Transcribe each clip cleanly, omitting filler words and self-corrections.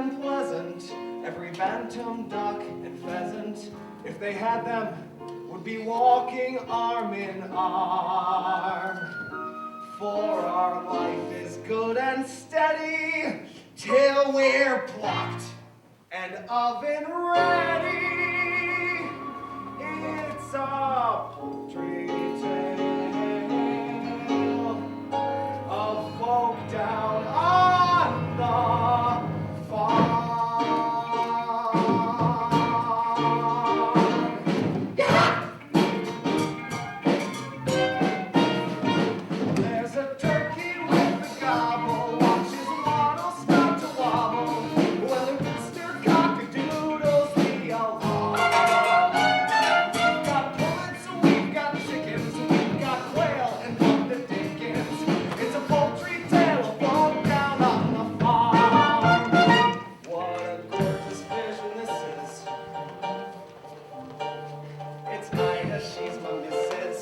and pleasant. Every bantam, duck, and pheasant, if they had them, would be walking arm in arm. For our life is good and steady till we're plucked and oven ready. It's a poultry tale of folk down on the farm. There's a turkey with a gobble, watch his waddle start to wobble, when the rooster cock-a-doodles the alarm. We've got pullets, we've got chickens, we've got quail, and what the dickens. It's a poultry tale of folk down on the farm. What a gorgeous vision this is. It's Ida, she's my missus.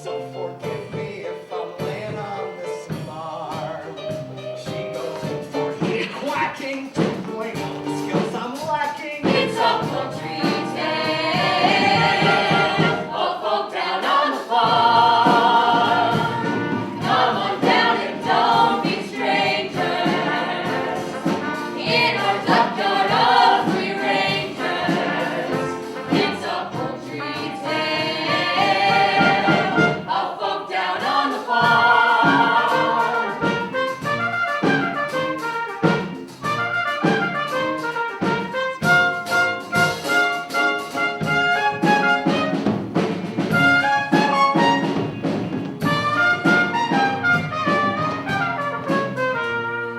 So forgive me if I'm laying on this farm. She goes in for quacking to point out the skills I'm lacking. It's a poultry tale of folk down on the farm. Come on down and don't be strangers. In our duckyard of free rangers. It's a poultry tale of folk down on the farm.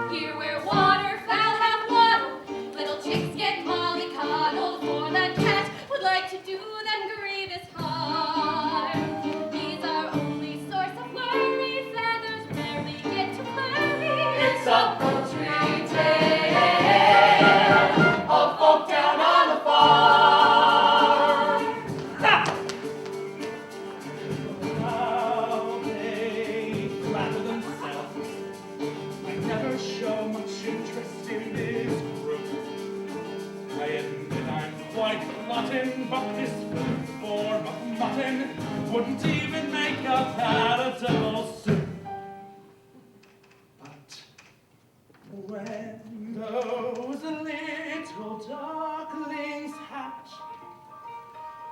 Here where waterfowl have waddled, little chicks get mollycoddled, for the cat would like to do them grievous harm. These are only source of worry, feathers rarely get to flurry. It's a poultry tale of folk down on the farm. How they flatter themselves. I never show much interest in this group. I admit I'm quite glutton, but this food form of mutton wouldn't even make a palatable soup. But when those little ducklings hatch,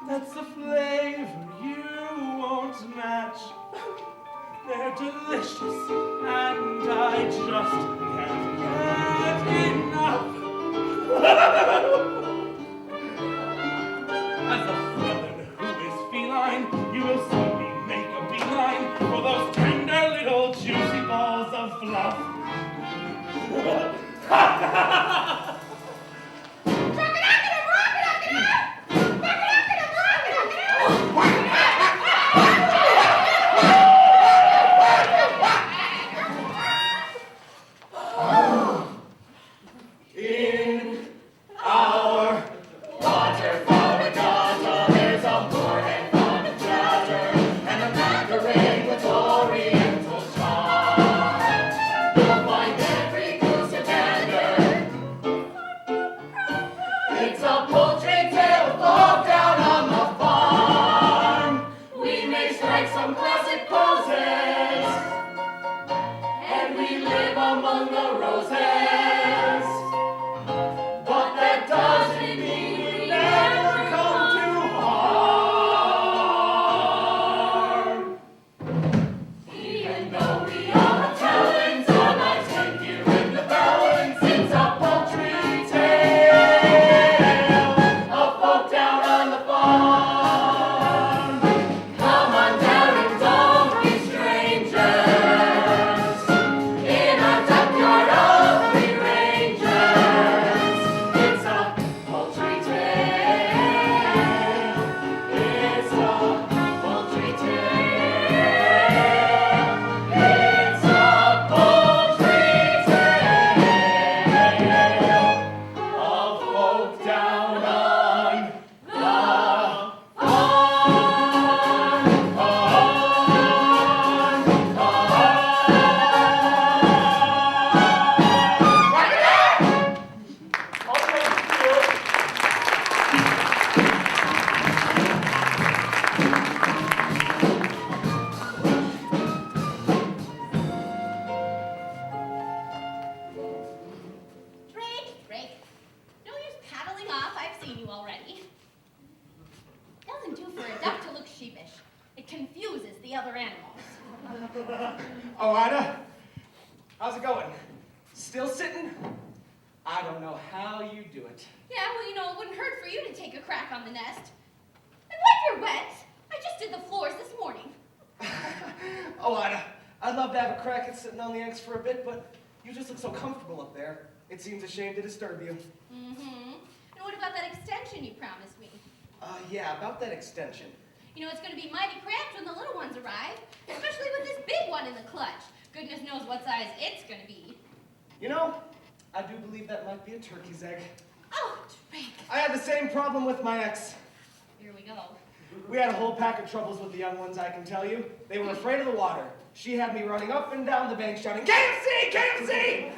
that's a flavor you won't match. They're delicious, and I just can't get enough. As a villain who is feline, you will see me make a beeline for those tender little juicy balls of fluff. In our waterfall regatta, there's a moorhen fond of chatter, and a macaron with oriental charm. You'll find every goose and gander. It's a poultry tale of folk down on the farm. We may strike some classic poses, and we live among the roses. But that doesn't mean we never come to harm. Even though we all have talents, our lives can gear in the balance. It's a poultry tale of folk down on the farm. Come on down and don't be strangers. In our duckyard of How's it going? Still sitting? I don't know how you do it. Yeah, well, you know, it wouldn't hurt for you to take a crack on the nest. And wipe your wet. I just did the floors this morning. Oh, I'd love to have a crack at sitting on the eggs for a bit, but you just look so comfortable up there. It seems a shame to disturb you. Mm-hmm. And what about that extension you promised me? Yeah, about that extension. You know, it's going to be mighty cramped when the little ones arrive, especially with this big one in the clutch. Goodness knows what size it's going to be. You know, I do believe that might be a turkey's egg. Oh, drink. I had the same problem with my ex. Here we go. We had a whole pack of troubles with the young ones, I can tell you. They were afraid of the water. She had me running up and down the bank shouting, KFC! KFC!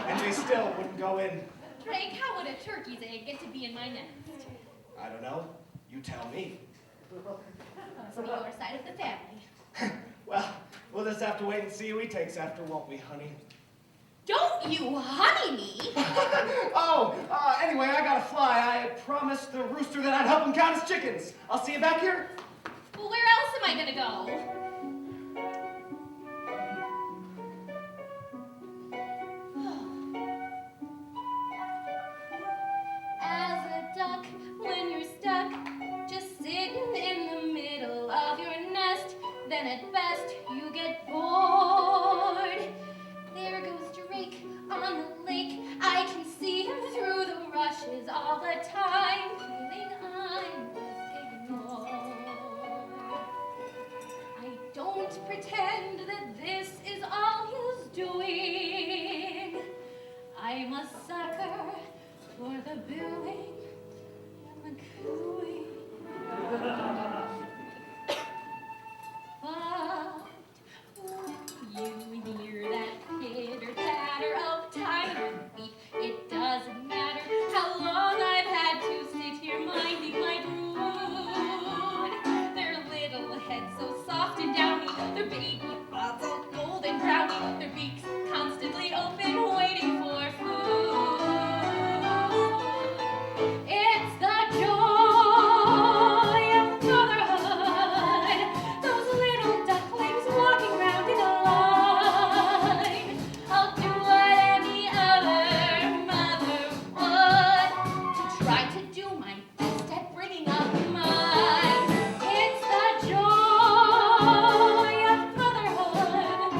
And they still wouldn't go in. Drake, how would a turkey's egg get to be in my nest? I don't know. You tell me. Must be your side of the family. Well, we'll just have to wait and see who he takes after, won't we, honey? Don't you honey me! Anyway, I gotta fly. I had promised the rooster that I'd help him count his chickens. I'll see you back here. Well, where else am I gonna go? As a duck, when you're stuck, just sitting in the middle of your nest, then at best you get bored. There goes Drake on the lake. I can see him through the rushes all the time, feeling I'm ignored. I don't pretend that this is all he's doing. I'm a sucker for the billing and the cooing. But when you hear that pitter-patter of tiny feet, it doesn't matter how long I've had to sit here minding my brood. Their little heads so soft and downy, their baby spots all golden browny, their beaks constantly open, waiting for food. It's the joy of motherhood, those little ducklings walking round in a line. I'll do what any other mother would to try to do my best at bringing up mine. It's the joy of motherhood,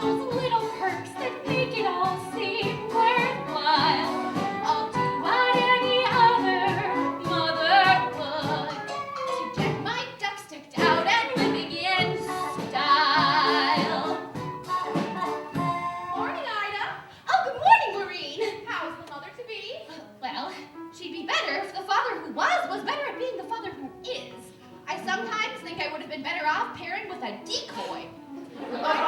those little perks that make it all seem worthwhile. I'll do what any other mother would to get my ducks decked out and living in style. Morning, Ida. Oh, good morning, Maureen. How's the mother-to-be? Well, she'd be better if the father who was better at being the father who is. I sometimes think I would have been better off pairing with a decoy. Like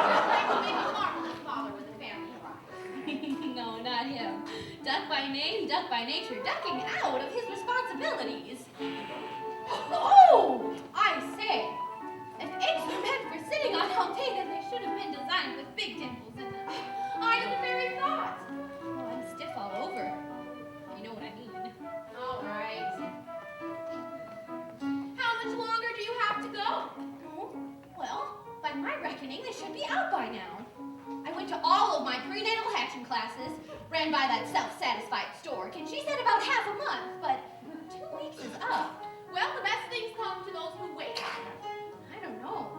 maybe marvelous father with a family life. No, not him. Duck by name, duck by nature, ducking out of his responsibilities. Oh, I say, if eggs were meant for sitting on all day, then they should have been designed with big dimples in them. I had the very thought. Oh, I'm stiff all over. You know what I mean. All right. How much longer do you have to go? Oh, well, by my reckoning, they should be out by now. I went to all of my prenatal hatching classes, ran by that self-satisfied stork, and she said about half a month, but 2 weeks is up. Well, the best things come to those who wait. I don't know.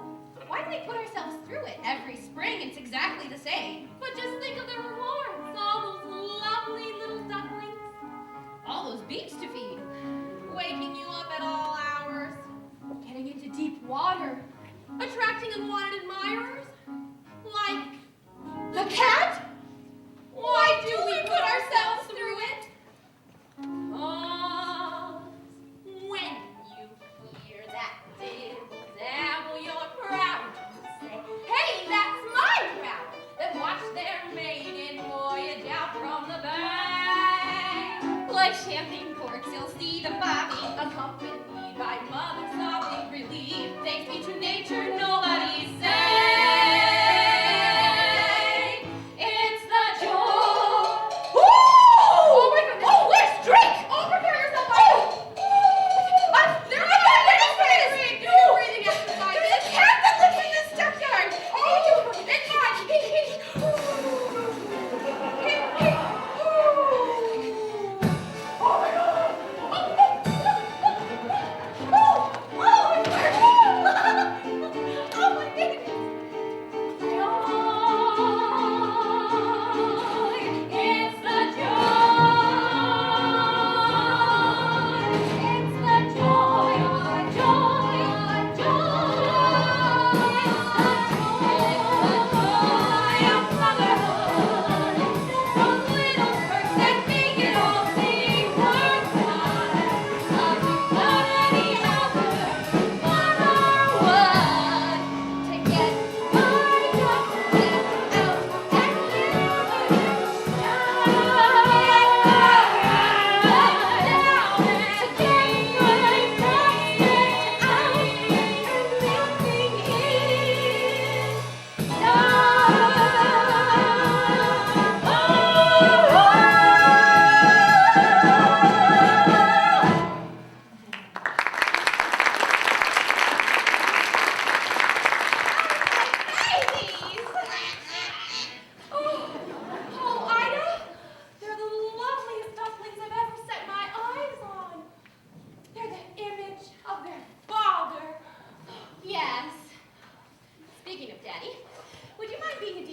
Why do we put ourselves through it? Every spring, it's exactly the same. But just think of the rewards, all those lovely little ducklings, all those beaks to feed, waking you up at all hours, getting into deep water, attracting unwanted admirers, like the cat? Why do we put ourselves through it? When you hear that dibble-dabble, you're proud to say, hey, that's my crowd that watched their maiden voyage out from the bank. Like champagne corks, you'll see them bobbing, accompanied by mother sobbing, relieved. Thanks be to nature, nobody's safe. It's the joy. Oh my goodness! Oh, where's Drake? Oh, prepare yourself. There we go. Do breathing exercises. There's a cat that lives in this duckyard. Oh, it's fine.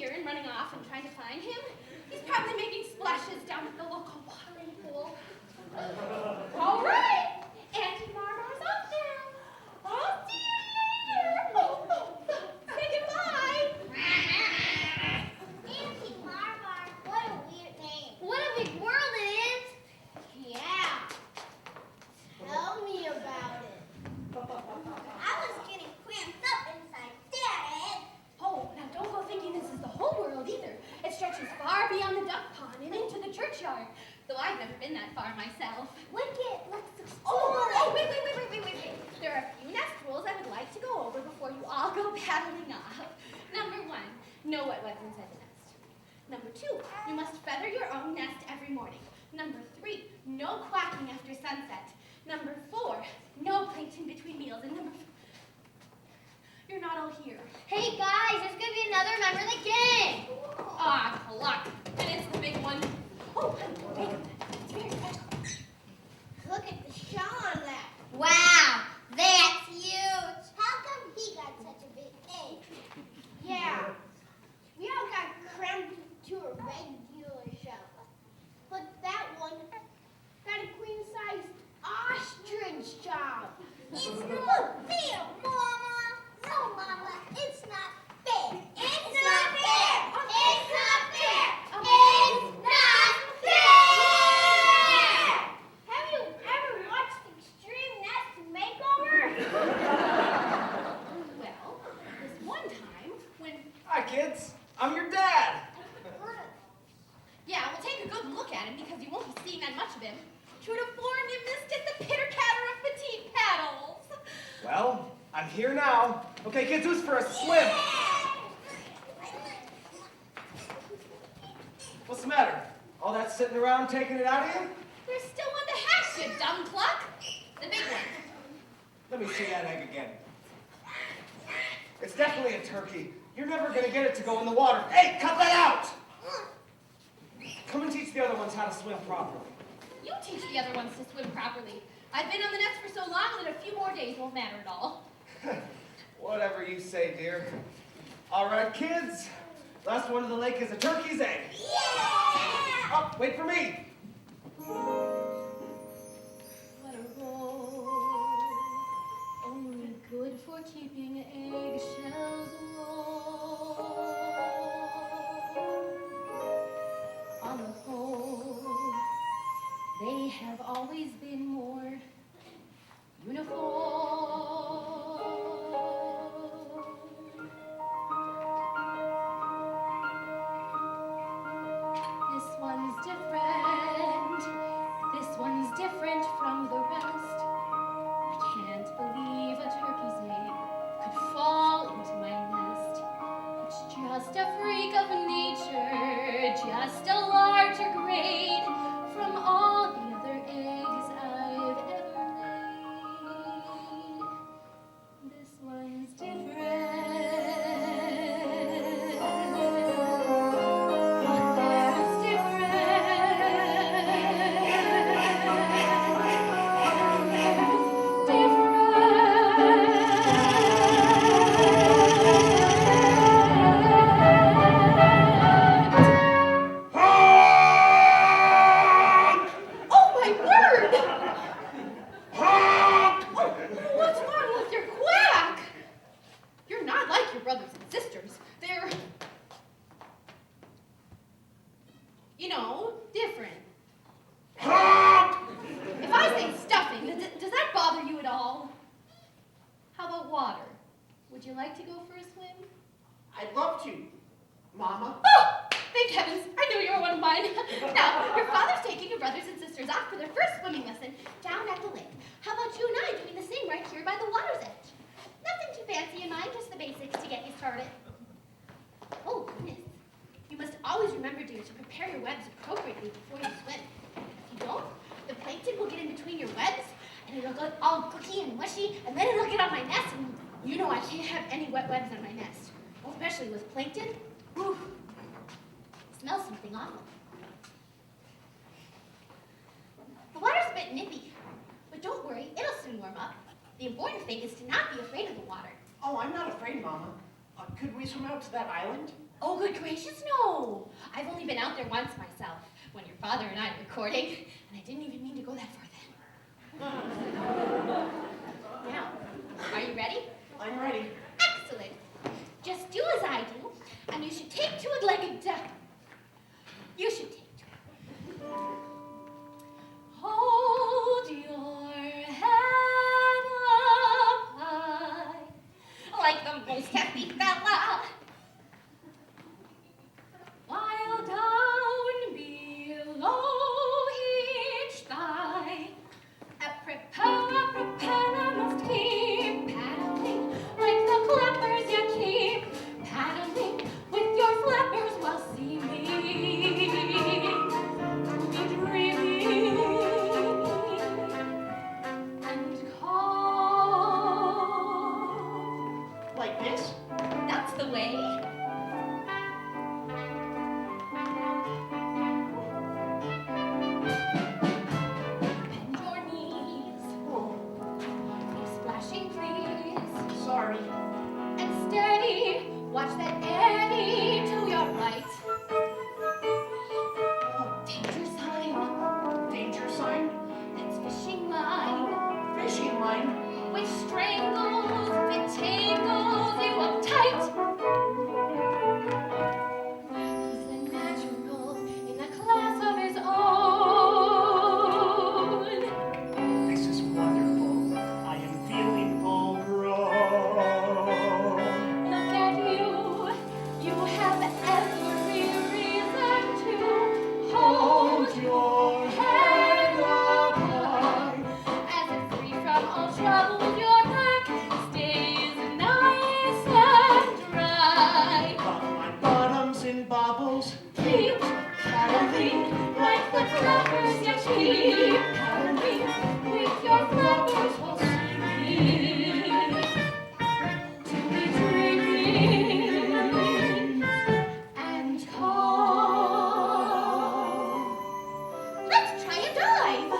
here and running off and trying to find him. He's probably making splashes down at the local watering pool. All right, Auntie Marmar's up now. I'll see you later. Say goodbye. Auntie Marmar, what a weird name. What a big world it is. Yeah. Tell me about it. I was getting cramped up inside that head. Oh, now don't go thinking this is the whole world either. It stretches far beyond the duck pond and into the churchyard, though I've never been that far myself. Wicked, let's explore. Oh, wait. There are a few nest rules I would like to go over before you all go paddling off. Number 1, no wet webs inside the nest. Number 2, you must feather your own nest every morning. Number 3, no quacking after sunset. Number 4, no plankton between meals. And number 5, you're not all here. Hey guys, there's gonna be another member of the gang. Ah, luck. And it's the big one. Oh, honey, it's very special. Look at the shell on that. Wow, that's huge. How come he got such a big egg? Yeah, we all got crammed to a regular shell. But that one got a queen-sized ostrich job. It's not fair, Mama. No, Mama, it's not fair. It's not fair. It's not fair. It's not fair. Have you ever watched Extreme Nest Makeover? Well, this one time when... Hi, kids. I'm your dad. Yeah, we'll take a good look at him because you won't be seeing that much of him. True to form, you missed it, the pitter-patter of petite paddles. Well, I'm here now. Okay, kids, who's for a swim? What's the matter? All that sitting around taking it out of you? There's still one to hatch, you dumb cluck. The big one. Let me see that egg again. It's definitely a turkey. You're never gonna get it to go in the water. Hey, cut that out! Come and teach the other ones how to swim properly. You teach the other ones to swim properly. I've been on the nest for so long that a few more days won't matter at all. Whatever you say, dear. All right, kids. Last one to the lake is a turkey's egg. Yeah! Oh, wait for me. What a roll. Only good for keeping eggshells warm. On the whole, they have always been more uniform. This one's different. This one's different from the rest. I can't believe a turkey's egg could fall into my nest. It's just a freak of nature, just a larger grade from all the other eggs I've ever laid. This one's different. But there's Oh, my word! Oh, what's wrong with your quack? You're not like your brothers and sisters. They're, you know, different. If I say stuffing, does that bother you at all? How about water? Would you like to go for a swim? I'd love to, Mama. Oh, thank heavens, I knew you were one of mine. Now, your father's taking your brothers and sisters off for their first swimming lesson down at the lake. How about you and I doing the same right here by the water's edge? Nothing too fancy in mind, just the basics to get you started. Oh, goodness. You must always remember, dear, to prepare your webs appropriately before you swim. If you don't, the plankton will get in between your webs, and it'll get all cookie and mushy, and then it'll get on my nest, and you know I can't have any wet webs on my nest. Oh, especially with plankton. Whew. Smells something awful. The water's a bit nippy, but don't worry, it'll soon warm up. The important thing is to not be afraid of the water. Oh, I'm not afraid, Mama. Could we swim out to that island? Oh, good gracious. gracious, no. I've only been out there once myself, when your father and I were courting, and I didn't even mean to go that far then. Now, are you ready? I'm ready. Excellent. Just do as I do, and you should take to it like a duck. You should take to it. Hold your head up high, like the most happy fella, while down below each thigh, a propeller must keep paddling, like the clappers you keep paddling with your flappers while seeming to be dreaming and calm. Like this? That's the way. Bend your knees. Oh, No splashing, please. sorry. And steady. Watch that eddy to your right. Danger sign. Danger sign? That's fishing line. Fishing line? Which strangles, betangles you uptight. He's a natural in a class of his own. This is wonderful. I am feeling full grown. Look at you. You have every reason to hold your head up high. as if free from all trouble. Your back stays nice and dry. But my bottom's in bubbles. Keep paddling like the flappers you keep paddling with your flappers while seeming to be dreaming and calm. Let's try a dive.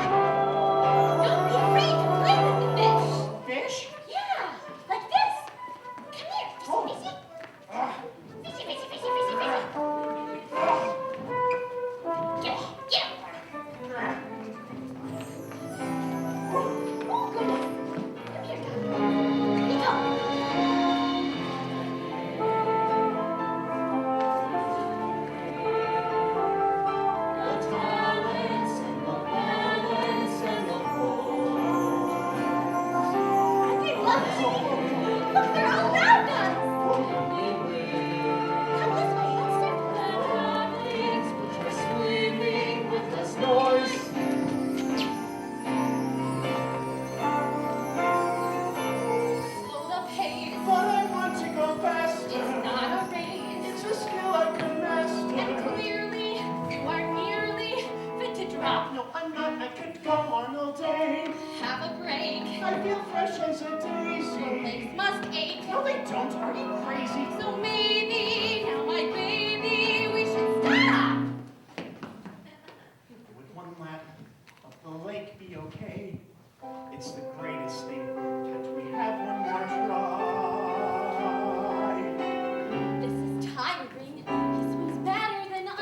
Don't be afraid to play with the fish. Fish? Yeah, like this. Come here, fishy, Ah, fishy. Fishy, fishy, fishy, fishy, fishy. Get him. Oh, goodness. Come here, duck. Here you go. the talents and the balance and the I love it. Look, they're all around us. Come this way, let's start. Swimming with this noise. Slow the pace. But I want to go faster. It's not a race. It's a skill I can master. And clearly, you are nearly fit to drop. No, I'm not. I could go on all day. Have a break. I feel fresh as a Your daisy. legs must ache. No, they don't. Are you crazy? So maybe, now my baby, we should stop. Would one lap of the lake be okay? It's the greatest thing. Can't we have one more try? This is tiring. He swims better than I.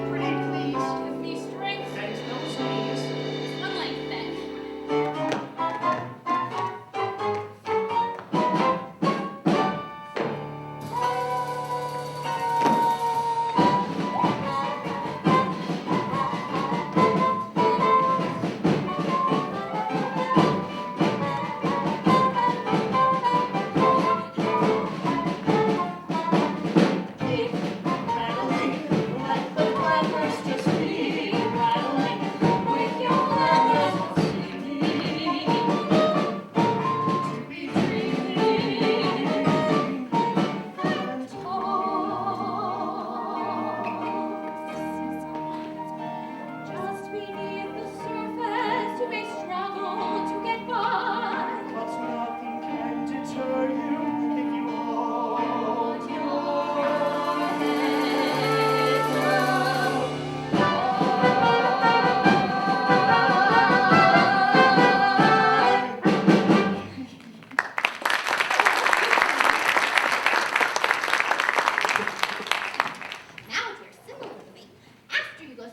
Pretty please. Give me strength. Bend those knees. One leg then.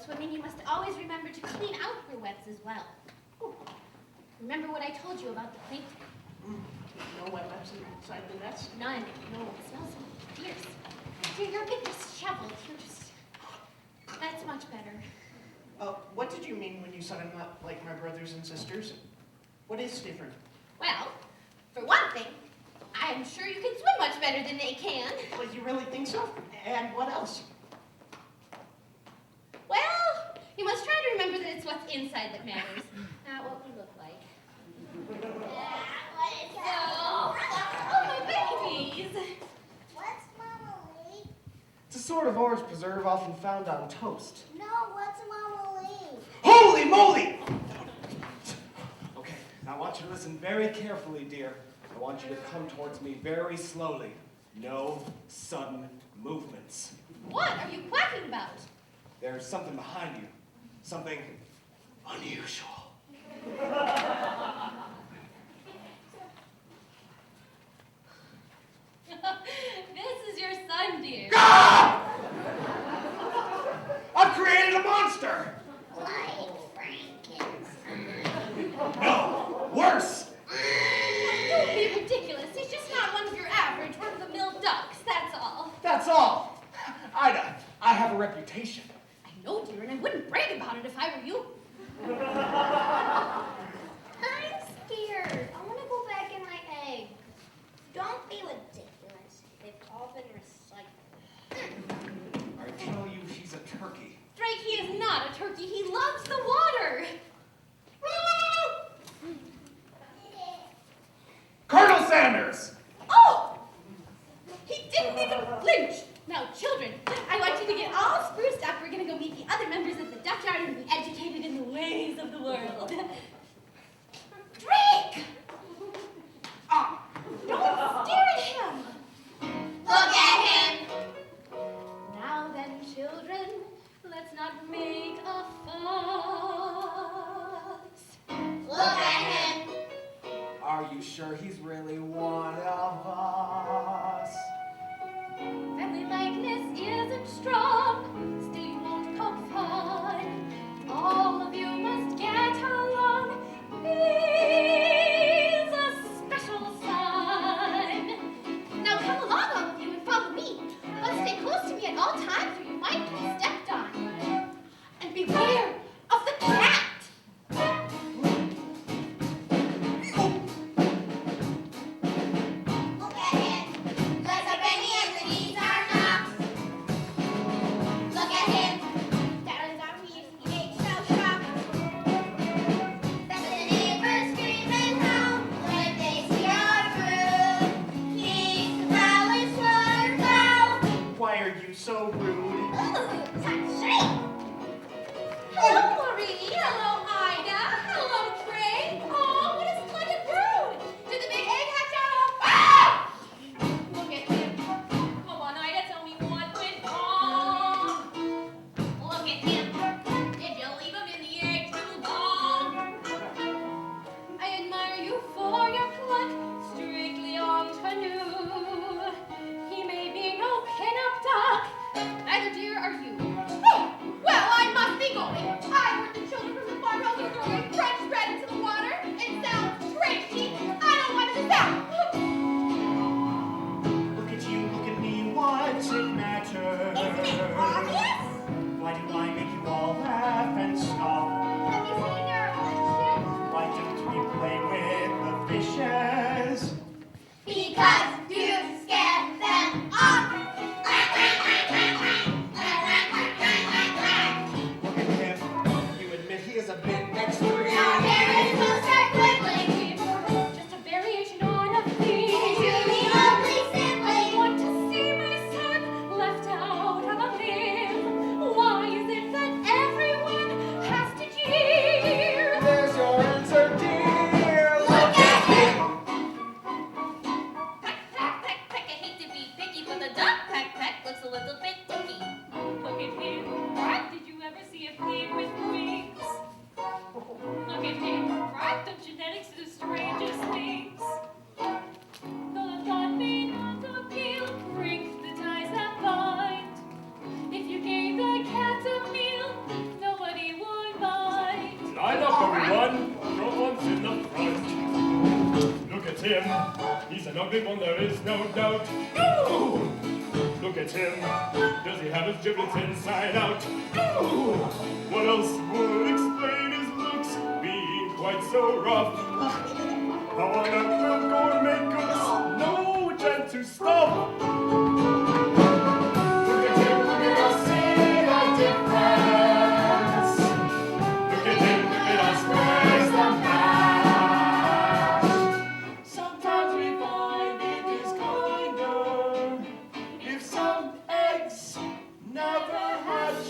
swimming, you must always remember to clean out your webs as well. Oh, remember what I told you about the plankton? No wet webs inside the nest? None. No, it smells fierce. Dear, you're a bit disheveled. You're just... That's much better. What did you mean when you said I'm not like my brothers and sisters? What is different? Well, for one thing, I'm sure you can swim much better than they can. Well, you really think so? And what else? Well, you must try to remember that it's what's inside that matters, not what we look like. Oh, my babies! What's Mama Lee? It's a sort of orange preserve often found on toast. No, what's Mama Lee? Holy moly! Okay, now I want you to listen very carefully, dear. I want you to come towards me very slowly. No sudden movements. What are you quacking about? There's something behind you. Something unusual. This is your son, dear. Ah! I've created a monster! Like Frankenstein. No, worse! Don't be ridiculous. He's just not one of your average run-of-the-mill ducks, that's all. That's all. Ida, I have a reputation. I know, dear, and I wouldn't brag about it if I were you. I'm scared. I want to go back in my egg. Don't be ridiculous. They've all been recycled. I tell you, he's a turkey. Drake, he is not a turkey. He loves the water. Colonel Sanders! Oh! He didn't even flinch. Now, children, I want you to get all spruced up. We're going to go meet the other members of the duck yard and be educated in the ways of the world. Drake! Ah! Don't stare at him. Look at him. Now then, children, let's not make a fuss. Look at him. Are you sure he's really one of us? Family likeness isn't strong, still you won't poke fun. All of you must get along. He's a special son. Now come along, all of you, and follow me. But stay close to me at all times, or you might get stepped on. And beware of the cat. him. He's an ugly one, there is no doubt. Ooh! Look at him. Does he have his giblets inside out? Ooh! What else would explain his looks being quite so rough? How on earth will go and make us no gent to stop? Look at him, look at us, see the difference. Look at him, look at us, where's the match? Sometimes we find it is kinder if some eggs never hatch.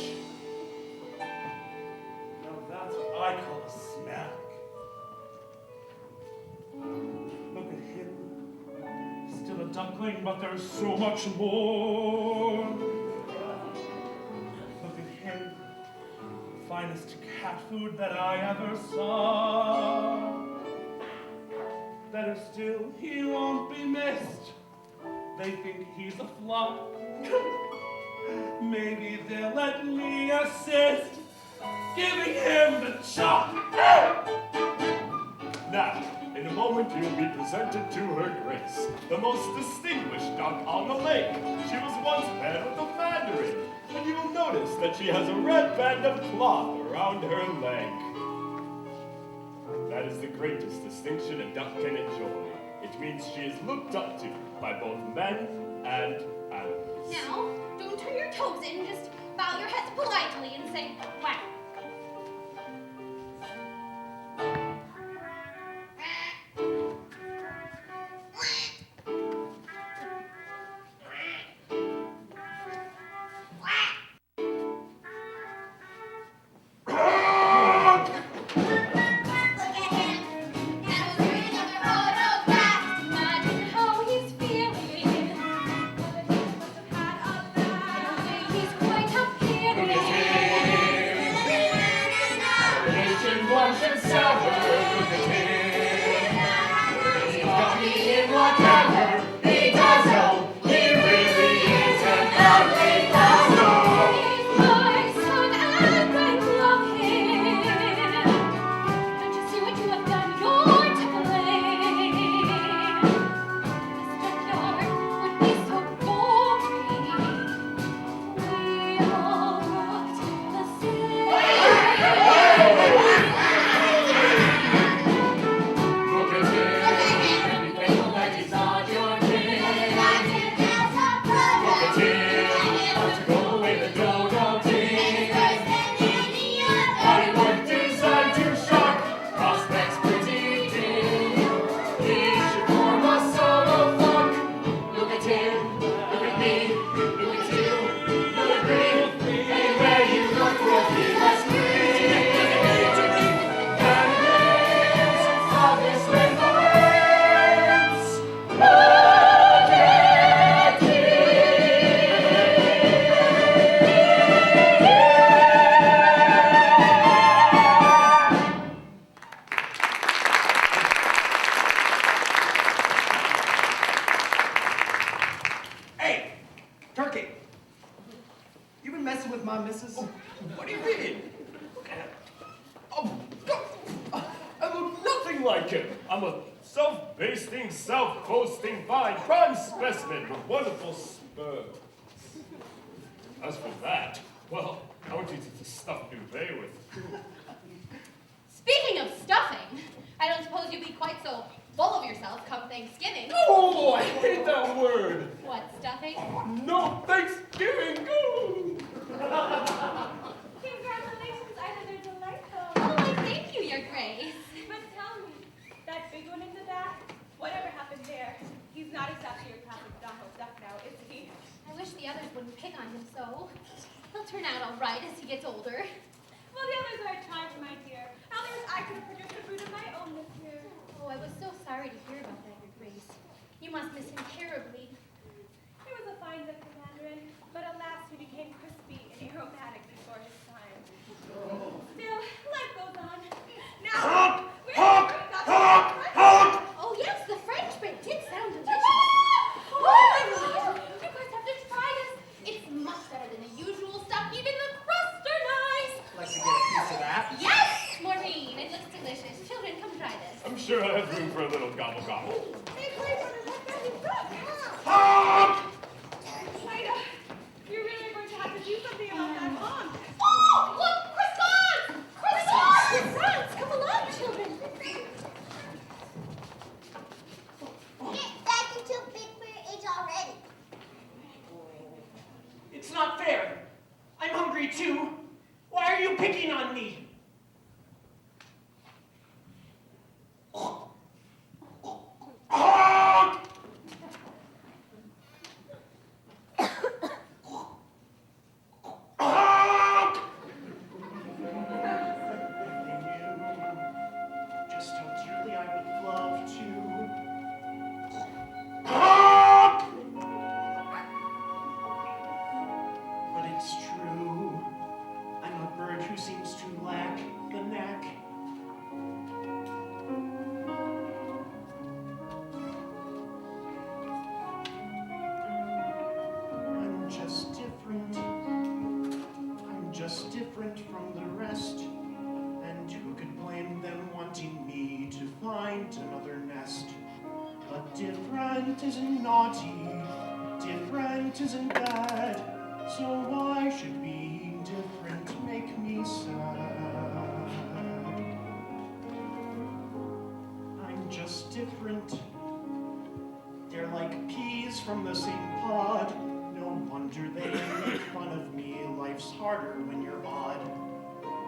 Now that's what I call a smack. Look at him. Still a duckling, but there's so much more. Look at him. Finest cat food that I ever saw. Better still, he won't be missed. They think he's a flop. Maybe they'll let me assist, giving him the chop. Now, in a moment you'll be presented to her grace, the most distinguished duck on the lake. She was once paired with a mandarin, and you'll notice that she has a red band of cloth around her leg. That is the greatest distinction a duck can enjoy. It means she is looked up to by both men and animals. Now, don't turn your toes in, just bow your heads politely and say, wow. Imagine how he's feeling. He's quite appealing. Religion wash and sour, look at him. He's got me in whatever he does, oh, he really is an ugly puzzle. He's my son and I love him. Don't you see what you have done? You're to blame. This backyard would be so boring. We all looked the same. Look at him, and be faithful that he's not your king. Look at him, how to go away the dodo ding. How he worked inside to shock, prospects pretty dim. He should form a solo funk. Look at him, look at me, look at you, look at me. Anywhere you look will be less free. Candidates of this benevolence. Look at him. Hey, Turkey. You been messing with my missus? What do you mean? Look at him. Oh, I look nothing like him. I'm a self-basting, self-boasting, fine prime specimen with wonderful spurs. As for that, well, I would use it to stuff duvet with. Speaking of stuffing, I don't suppose you'd be quite so full of yourself come Thanksgiving. Oh, I hate that word. What, stuffing? No Thanksgiving. Go. Congratulations, Ida, they're delightful. Oh, I thank you, Your Grace. But tell me, that big one in the back, whatever happened there? He's not exactly your classic Donald Duck now, is he? I wish the others wouldn't pick on him so. He'll turn out all right as he gets older. Well, the others are trying, my dear. How there I could have produced a brood of my own this year. Oh, I was so sorry to hear about that, Your Grace. You must miss him terribly. He was a fine duck, Mandarin, but alas, he became crispy and aromatic before his time. Still, life goes on. Now, Honk! where's Honk! the duck? Honk! Honk! Oh, yes, the French bread did sound delicious. Oh, my gosh, you guys have to try this. It's much better than the usual stuff. Even the crusts are nice. Like to get a piece of that? Yes, Maureen, it looks delicious. Children, come try this. I'm sure I have room for a little gobble gobble. picking on me? Honk! Honk! If they knew just how dearly I would love to. Honk! But it's true. I'm a bird who seems to lack the knack. I'm just different. I'm just different from the rest. And who could blame them wanting me to find another nest? But different isn't naughty. Different isn't bad. So why should being different make me sad? I'm just different. They're like peas from the same pod. No wonder they make fun of me. Life's harder when you're odd.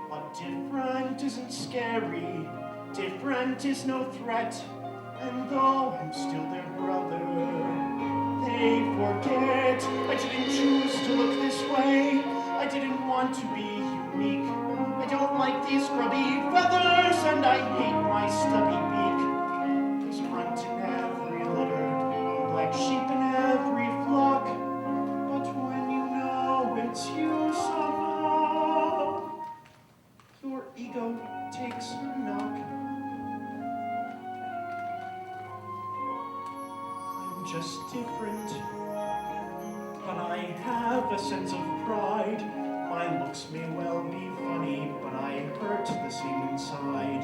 But different isn't scary. Different is no threat. And though I'm still their brother, they forget. I didn't choose to look this way. I didn't want to be unique. I don't like these grubby feathers, and I hate my stubby beak. There's grunt in every litter, black sheep in every flock. But when you know it's you somehow, your ego takes a knock. I'm just different, but I have a sense of pride. My looks may well be funny, but I hurt the same inside.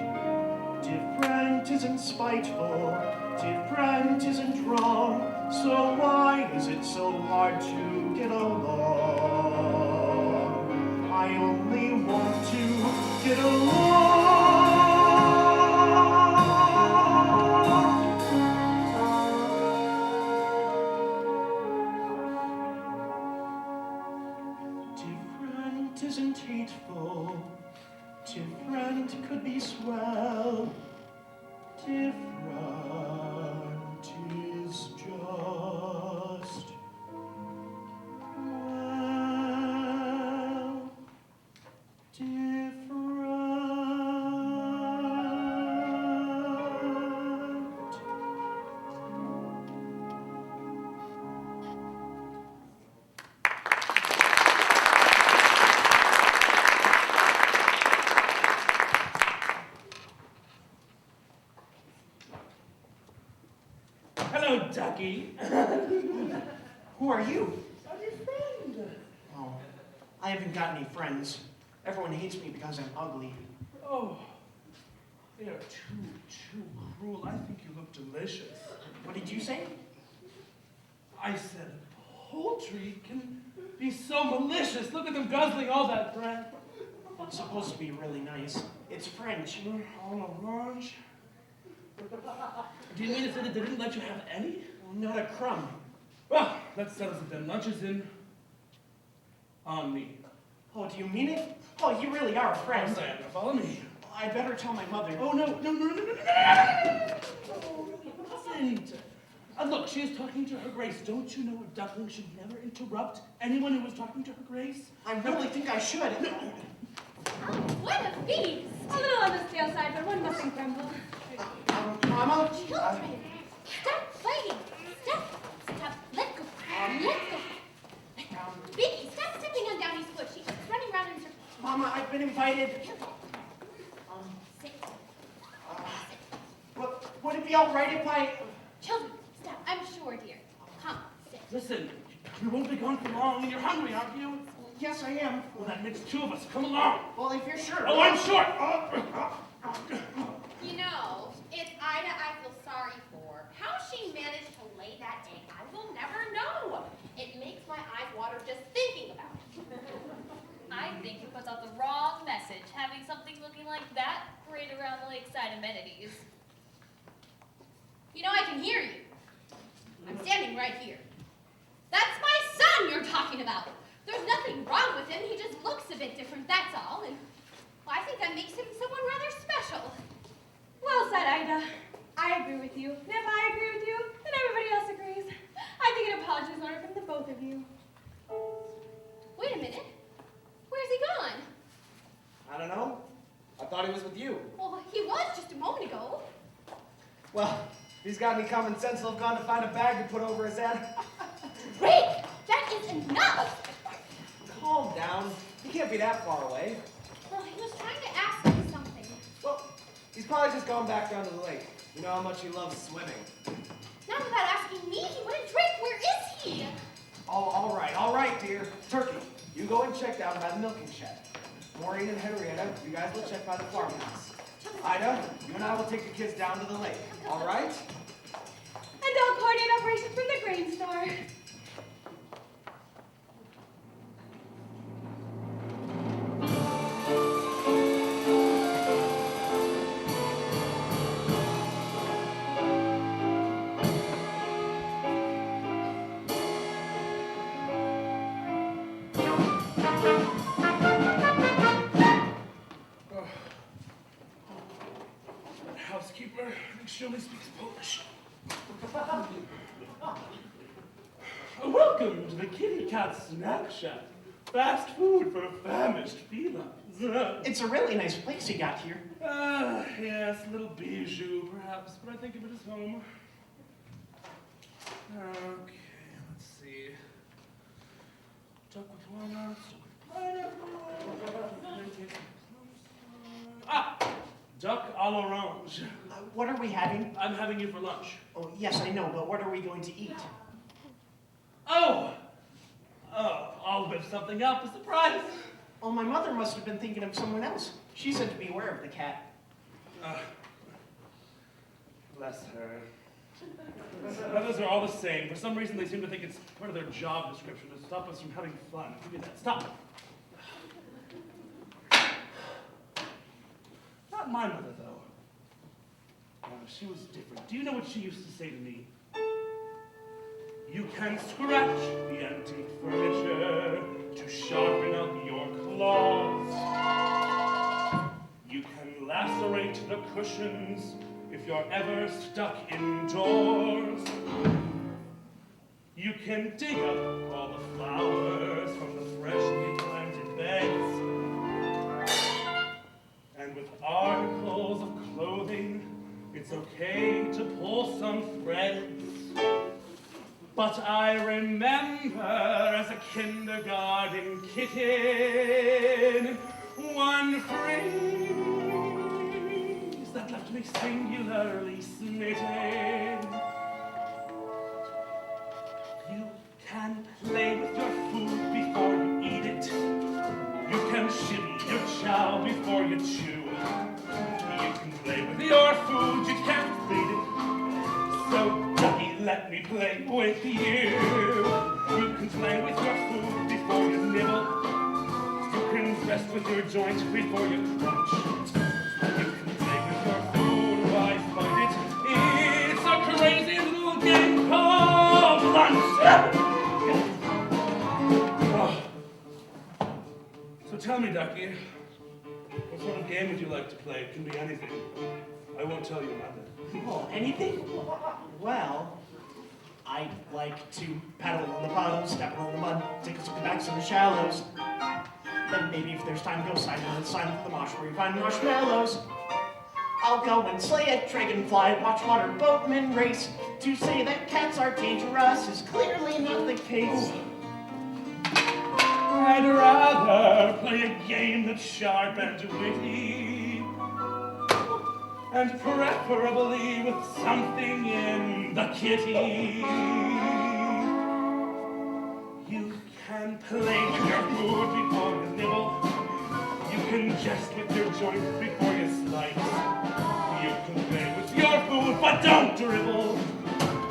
Different isn't spiteful, different isn't wrong. So why is it so hard to get along? I only want to get along. Different isn't hateful. Different could be swell. Different is just well. Different. Hello, Ducky. Who are you? I'm your friend. Oh, I haven't got any friends. Everyone hates me because I'm ugly. Oh, they are too cruel. I think you look delicious. What did you say? I said poultry can be so malicious. Look at them guzzling all that breath. It's supposed to be really nice. It's French. En orange. Do you mean to say that they didn't let you have any? Not a crumb. Well, that settles it then. Lunch is in on me. Oh, do you mean it? Oh, you really are a friend. Sam, now follow me. I better tell my mother. Oh, no. Oh, listen. Look, she is talking to her grace. Don't you know a duckling should never interrupt anyone who is talking to her grace? I really think I should. Oh, what a feast! A little on the stale side, but one mustn't grumble. Mama? Children, stop fighting. Stop. Let go. Let go. Vicky, stop stepping on Downey's foot. She keeps running around in circles. Mama, I've been invited. Sit. Would it be all right if I... Children, stop. I'm sure, dear. Come, sit. Listen, you won't be gone for long, and you're hungry, aren't you? Yes, I am. Well, that makes two of us. Come along. Well, if you're sure. Oh, I'm sure. You know, it's Ida I feel sorry for. How she managed to lay that egg, I will never know. It makes my eyes water just thinking about it. I think it puts out the wrong message, having something looking like that parade around the lakeside amenities. You know, I can hear you. I'm standing right here. That's my son you're talking about. There's nothing wrong with him. He just looks a bit different, that's all. And with you. And if I agree with you, then everybody else agrees. I think an apology is in order from the both of you. Wait a minute. Where's he gone? I don't know. I thought he was with you. Well, he was just a moment ago. Well, if he's got any common sense, he'll have gone to find a bag to put over his head. Rick, that is enough. Calm down. He can't be that far away. Well, he was trying to ask me something. Well, he's probably just gone back down to the lake. You know how much he loves swimming. Not without asking me. He wouldn't drink. Where is he? All right, dear. Turkey, you go and check down by the milking shed. Maureen and Henrietta, you guys will check by the farmhouse. Ida, you and I will take the kids down to the lake. All right? And I'll coordinate operations from the grain store. Housekeeper, I think she only speaks Polish. Welcome to the Kitty Cat Snack Shack. Fast food for famished felines. It's a really nice place you got here. Yes, a little bijou, perhaps, but I think of it as home. Okay, let's see. Duck with walnuts, duck with pineapple. Ah! Duck à l'orange. What are we having? I'm having you for lunch. Oh, yes, I know, but what are we going to eat? Oh, I'll whip something up, a surprise. Oh, my mother must have been thinking of someone else. She said to beware of the cat. Bless her. Others are all the same. For some reason, they seem to think it's part of their job description to stop us from having fun. Give me that. Stop. Not my mother, though. She was different. Do you know what she used to say to me? You can scratch the antique furniture to sharpen up your claws. You can lacerate the cushions if you're ever stuck indoors. You can dig up all the flowers from the freshly planted beds. And with articles of clothing, it's okay to pull some threads. But I remember as a kindergarten kitten, one phrase that left me singularly smitten. You can play with your food before you eat it. You can shimmy your chow before you chew. You can play with your food, you can't feed it. So, Ducky, let me play with you. You can play with your food before you nibble. You can rest with your joints before you crunch. You can play with your food, I find it. It's a crazy little game called lunch. So tell me, Ducky, what sort of game would you like to play? It can be anything. I won't tell you nothing. Oh, anything? Well, I'd like to paddle in the puddles, step in the mud, take us back to the shallows. Then maybe if there's time, go sign in the marsh where you find marshmallows. I'll go and slay a dragonfly, watch water boatmen race. To say that cats are dangerous is clearly not the case. I'd rather play a game that's sharp and witty, and preferably with something in the kitty. You can play with your food before you nibble. You can jest with your joints before you slice. You can play with your food, but don't dribble.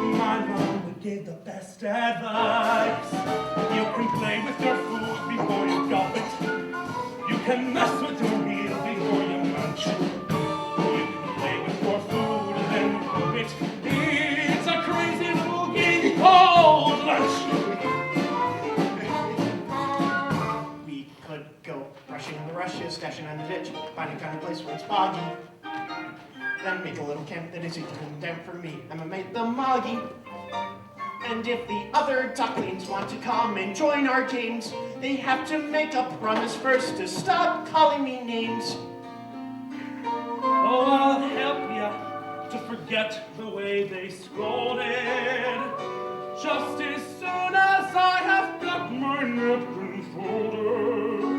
My mama gave the best advice. You can play with your food before you gulp it. You can mess with your meal before you munch. You can play with your food and then cook it. It's a crazy little game called lunch. We could go brushing in the rushes, dashing on the ditch, finding a kind of place where it's boggy. Then make a little camp that is equal down for me. I'ma make the moggy. And if the other ducklings want to come and join our games, they have to make a promise first to stop calling me names. Oh, I'll help ya to forget the way they scolded. Just as soon as I have got my napkin folded.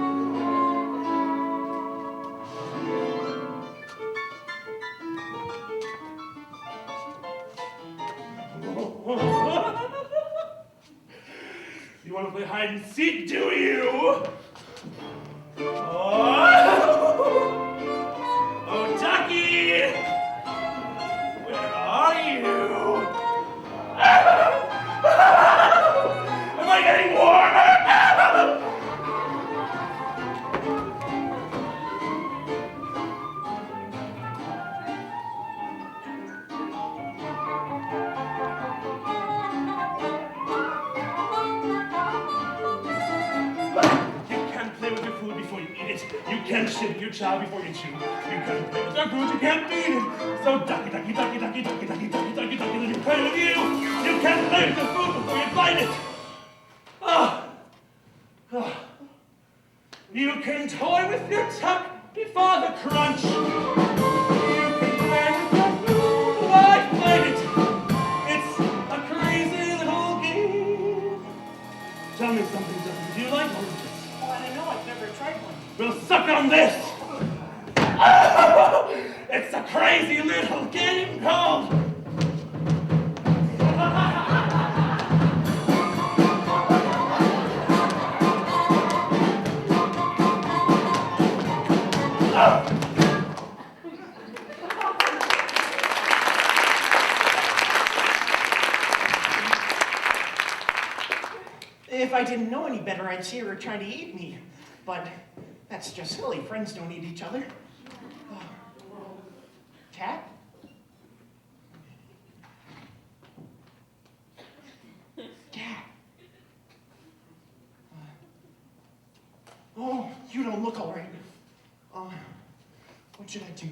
You want to play hide and seek, do you? Oh, Ducky! Where are you? Am I getting warmer? You can't play with your food before you eat it. You can't shit your child before you chew. You can't play with your food, you can't feed it. So ducky, ducky, ducky, ducky, ducky, ducky, ducky, ducky, ducky, let me play with you. You can't play with your food before you bite it. You can toy with your tuck before the crunch. You can play with your food while I bite it. It's a crazy little game. Tell me something, Ducky. Do you like oranges? Oh, I don't know. I've never tried one. Well, suck on this! It's a crazy little game called... If I didn't know any better, I'd see her trying to eat me. But that's just silly. Friends don't eat each other. Cat? Cat. Oh, you don't look all right. What should I do?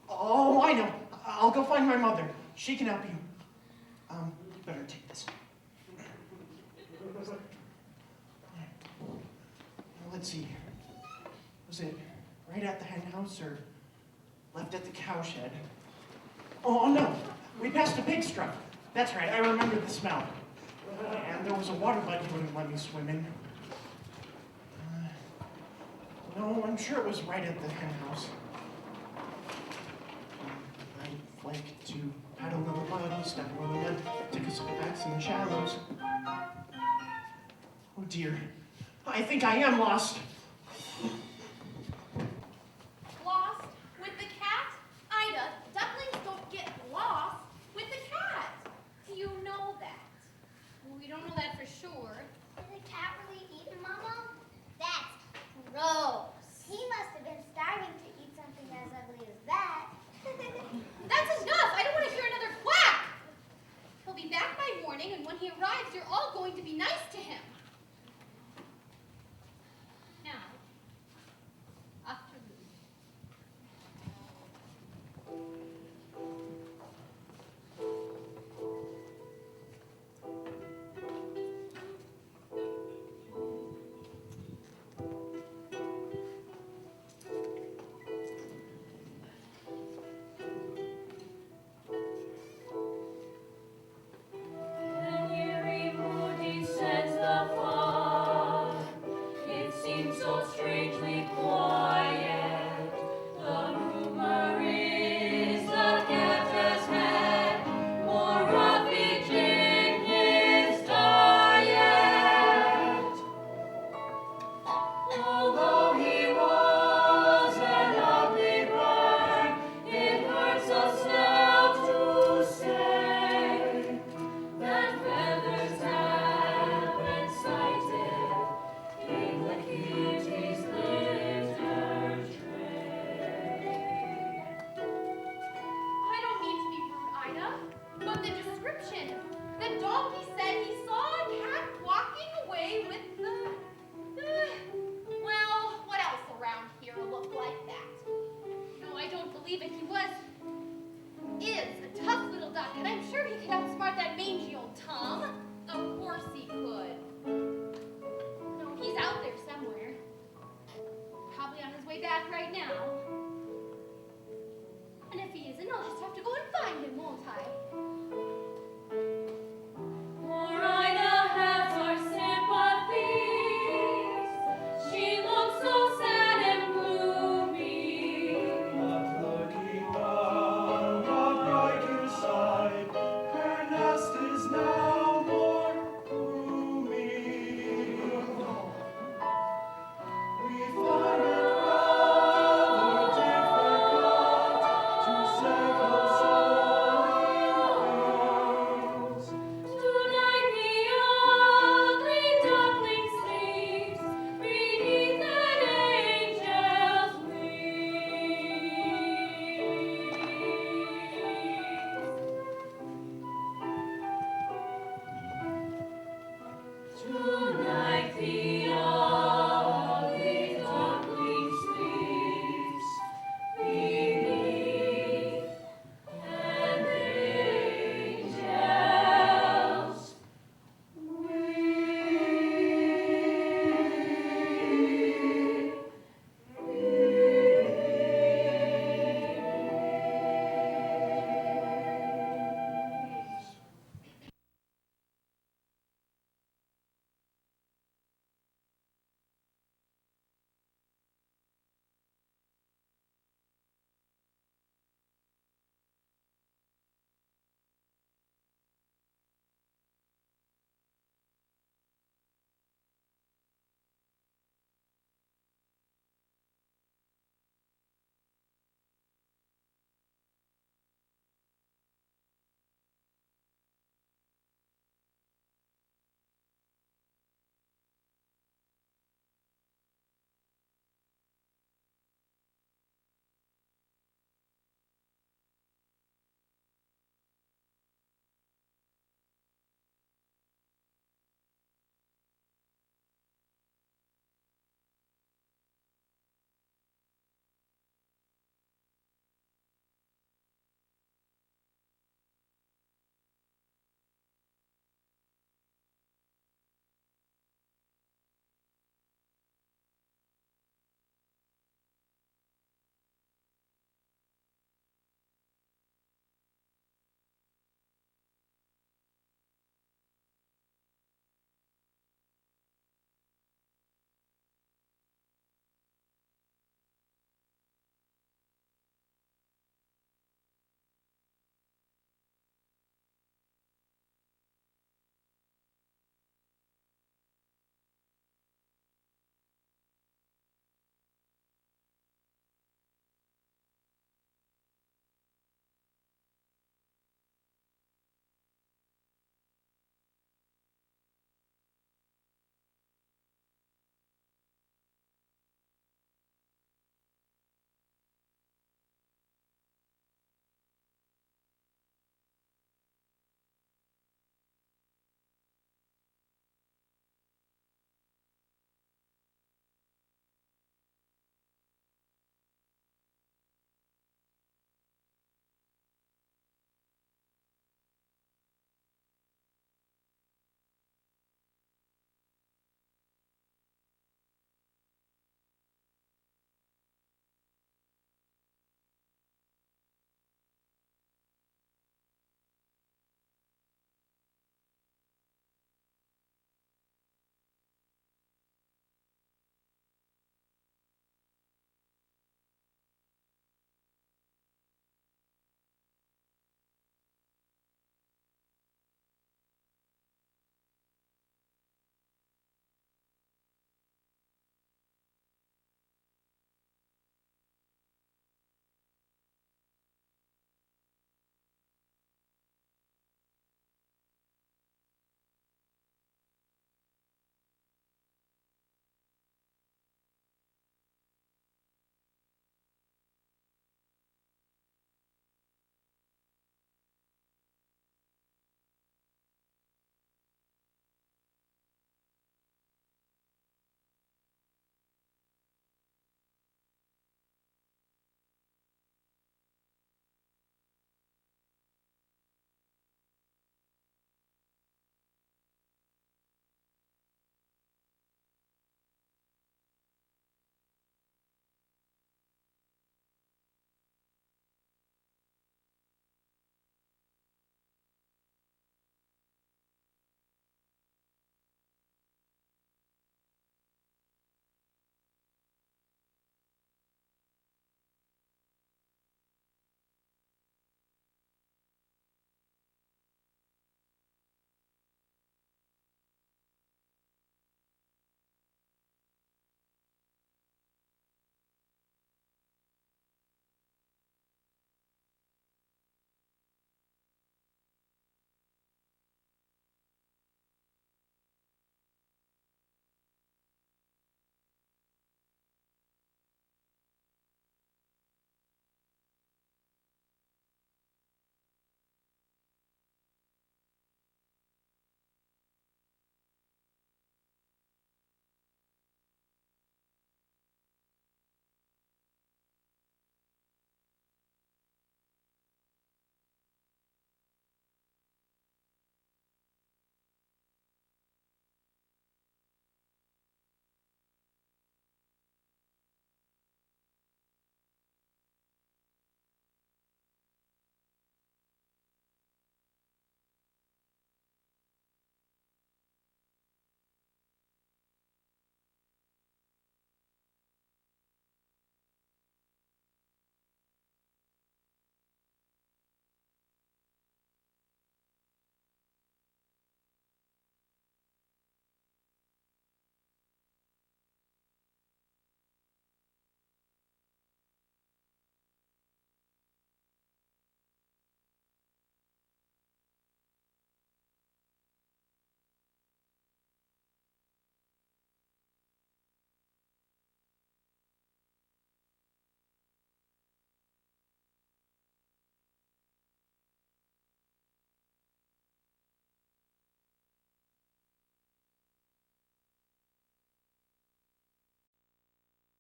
Oh, I know. I'll go find my mother. She can help you. You better take this. Let's see. Was it right at the hen house or left at the cowshed? Oh, no. We passed a pig struck. That's right. I remember the smell. And there was a water bug who wouldn't let me swim in. No, I'm sure it was right at the hen house. I'd like to paddle in the mud, step on the mud, take a couple backs in the shallows. Oh dear. I think I am lost. Lost with the cat? Ida, ducklings don't get lost with the cat. You know that. Well, we don't know that for sure. Did the cat really eat him, Mama? That's gross. He must have been starving to eat something as ugly as that. That's enough. I don't want to hear another quack. He'll be back by morning, and when he arrives, you're all going to be nice to him. Now, believe it. He is a tough little duck, and I'm sure he could outsmart that mangy old Tom. Of course he could. No, he's out there somewhere. Probably on his way back right now. And if he isn't, I'll just have to go and find him, won't I? Morina has our sympathies. She looks so sad and gloomy. But looking on the brighter side, her nest is now more roomy. We find it rather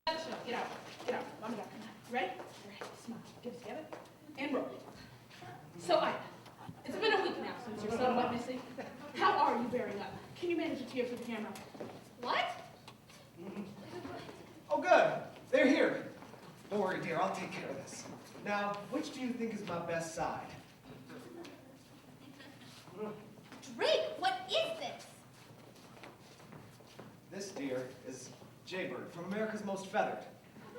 Get out. Get out. Mama, Doc, come on. Ready? All right. Smile. Get it together. And roll. So, Ida, it's been a week now since your son went missing. How are you bearing up? Can you manage a tear for the camera? What? Oh, good. They're here. Don't worry, dear. I'll take care of this. Now, which do you think is my best side? Drake, what is this? This, dear, is Jaybird from America's Most Feathered.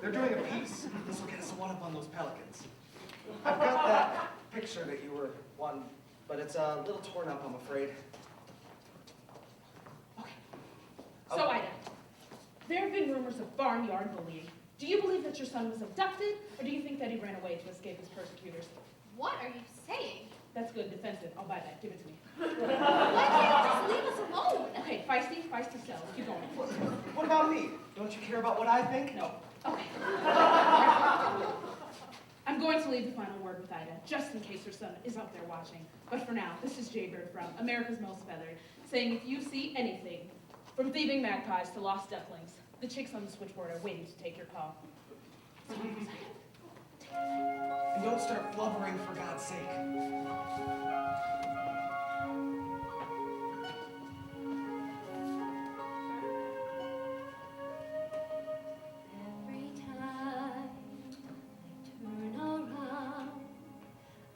They're doing a piece. This will get us a one-up on those pelicans. I've got that picture that you were wanting, but it's a little torn up, I'm afraid. Okay. So, Ida, there have been rumors of barnyard bullying. Do you believe that your son was abducted, or do you think that he ran away to escape his persecutors? What are you saying? That's good, defensive. I'll buy that. Give it to me. Why can't you just leave us alone? Okay, feisty sells. Keep going. What about me? Don't you care about what I think? No. Okay. I'm going to leave the final word with Ida, just in case her son is out there watching. But for now, this is Jaybird from America's Most Feathered, saying if you see anything, from thieving magpies to lost ducklings, the chicks on the switchboard are waiting to take your call. And don't start blubbering, for God's sake. Every time I turn around,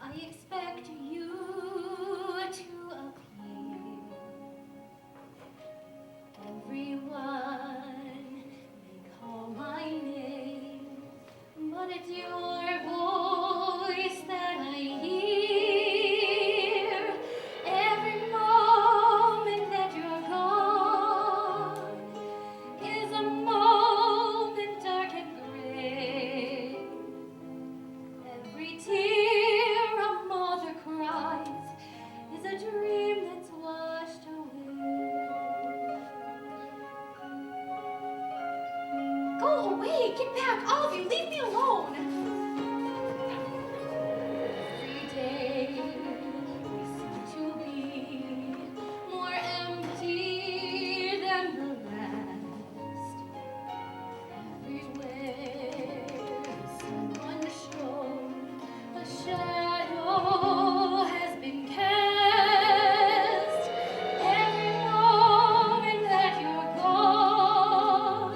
I expect you to appear. Everyone may call my name, but it's your voice that I hear. Every moment that you're gone is a moment dark and gray. Every tear a mother cries is a dream that's washed away. Go away! Get back! All of you, leave me alone! Every day we seem to be more empty than the last. Everywhere someone shows a shadow has been cast. Every moment that you're gone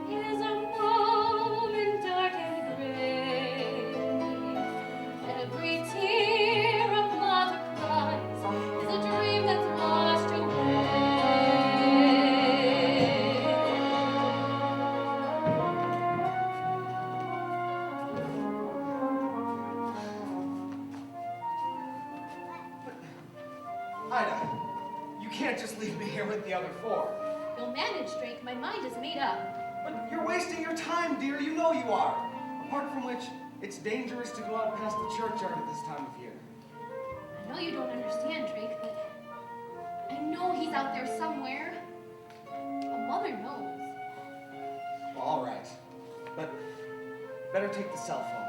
is a moment dark and gray. Every tear a mother cries is a dream that's washed away. Ida, you can't just leave me here with the other four. You'll manage, Drake. My mind is made up. But you're wasting your time, dear. You know you are. Apart from which, it's dangerous to go out past the churchyard at this time of year. I know you don't understand, Drake, but I know he's out there somewhere. A mother knows. Well, all right. But better take the cell phone.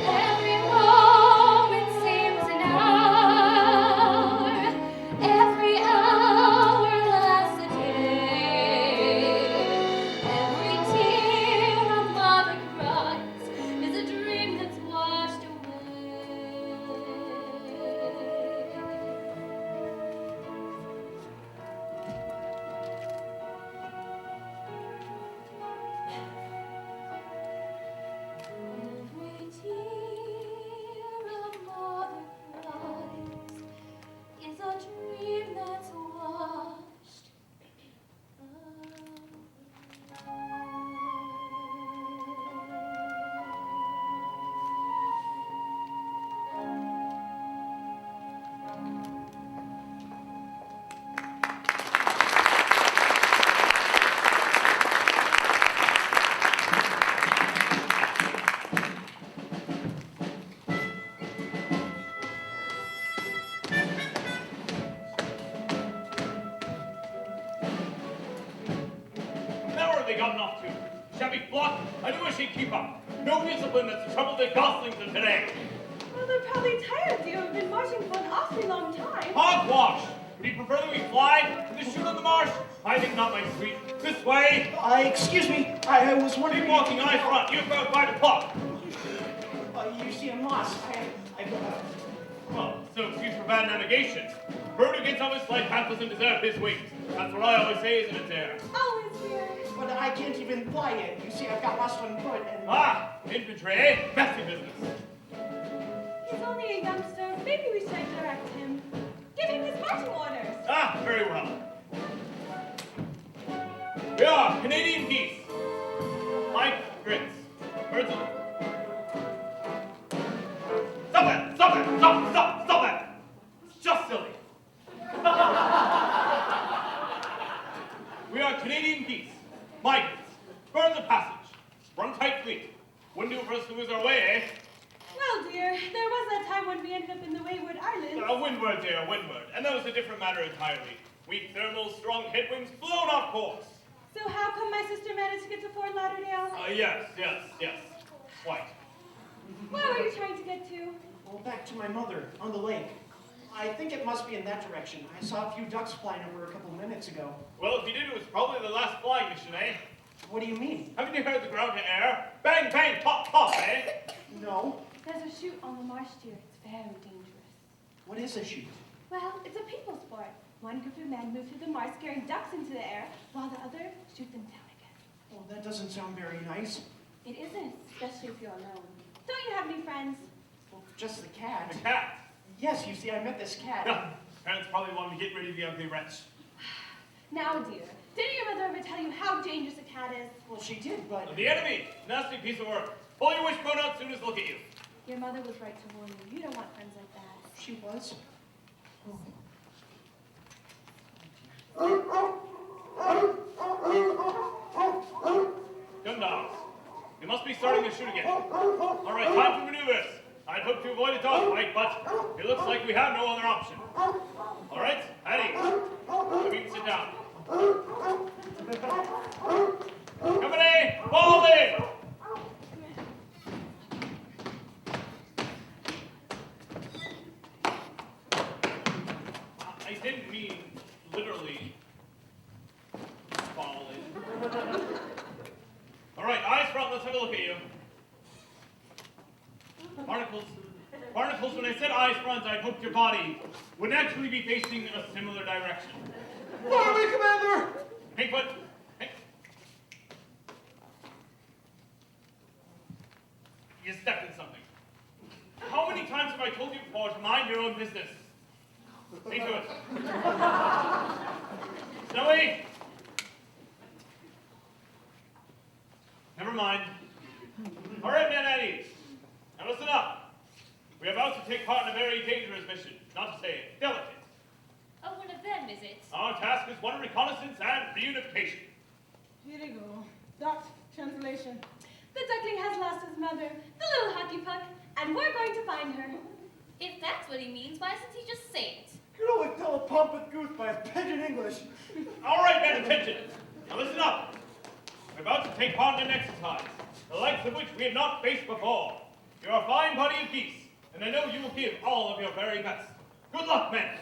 Every moment seems an hour. Every hour lasts a day. Every tear a mother cries is a dream that's washed away. Every tear a mother cries is a dream that's washed Now where have they gotten off to? Shabby flock? I do wish he'd keep up. No discipline that's the trouble the goslings of today. Well, they're probably tired, dear. We've been marching for an awfully long time. Hogwash! Would you prefer that we fly to the shoot on the marsh? I think not, my sweet. This way. Excuse me, I was wondering... Keep walking, eye front. You've got 5 o'clock. You see, I'm lost. Well, so excuse for bad navigation. Bird who gets on his flight path doesn't deserve his wings. That's what I always say, isn't it, dear? Always, dear. But I can't even fly yet. You see, I've got lost on foot and... Ah, infantry, eh? Messy business. He's only a youngster. Maybe we should direct him. Give him his marching orders. Ah, very well. We are Canadian geese. Mike Grits. Birds of... Stop that! Stop that! Stop that! It's just silly. We are Canadian geese. Migrants. Birds of passage. Run tight fleet. Wouldn't do for us to lose our way, eh? Well, dear, there was that time when we ended up in the Wayward Islands. Windward, dear, windward. And that was a different matter entirely. Weak thermals, strong headwinds, blown off course. So how come my sister managed to get to Fort Lauderdale? Yes. Quite. Where were you trying to get to? Well, back to my mother, on the lake. I think it must be in that direction. I saw a few ducks flying over a couple minutes ago. Well, if you did, it was probably the last flying mission, eh? What do you mean? Haven't you heard the ground to air? Bang, bang, pop, pop, eh? No. There's a chute on the marsh, dear. It's very dangerous. What is a chute? Well, it's a people sport. One group of men move through the marsh scaring ducks into the air, while the other shoot them down again. Oh, that doesn't sound very nice. It isn't, especially if you're alone. Don't you have any friends? Well, just the cat. The cat. Yes, you see, I met this cat. Yeah, parents probably wanted to get rid of the ugly wretch. Now, dear, didn't your mother ever tell you how dangerous a cat is? Well, she did, but... The enemy. Nasty piece of work. Pull your wishbone out soon as look at you. Your mother was right to warn you. You don't want friends like that. She was? Gun dogs. You must be starting to shoot again. All right, time for maneuvers. I'd hoped to avoid a dogfight, but it looks like we have no other option. All right, at ease. You can sit down. Company, fall in! I didn't mean literally fall in. All right, eyes front, let's have a look at you. Barnacles, when I said eyes front, I'd hoped your body would naturally be facing a similar direction. Follow me, Commander! Pinkfoot, hey. You stepped in something. How many times have I told you before to mind your own business? See to it. Snowy! Never mind. All right, men at ease. Now listen up. We are about to take part in a very dangerous mission, not to say delicate. Oh, one of them, is it? Our task is one of reconnaissance and reunification. Here you go. Dot, translation. The duckling has lost his mother, the little hockey puck, and we're going to find her. If that's what he means, why doesn't he just say it? You can only tell a pompous goose by his pigeon English. All right, men, attention. Now listen up. We're about to take part in an exercise, the likes of which we have not faced before. You're a fine body of geese, and I know you will give all of your very best. Good luck, men.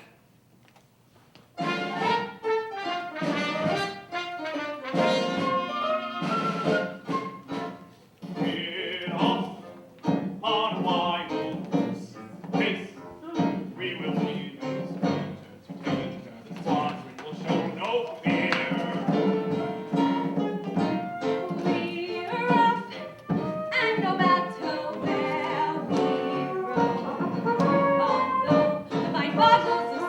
We're off on a wild goose chase. We will lead those creatures to danger. The squadron will show no fear. We're off, and no matter where we roam, although the mind boggles the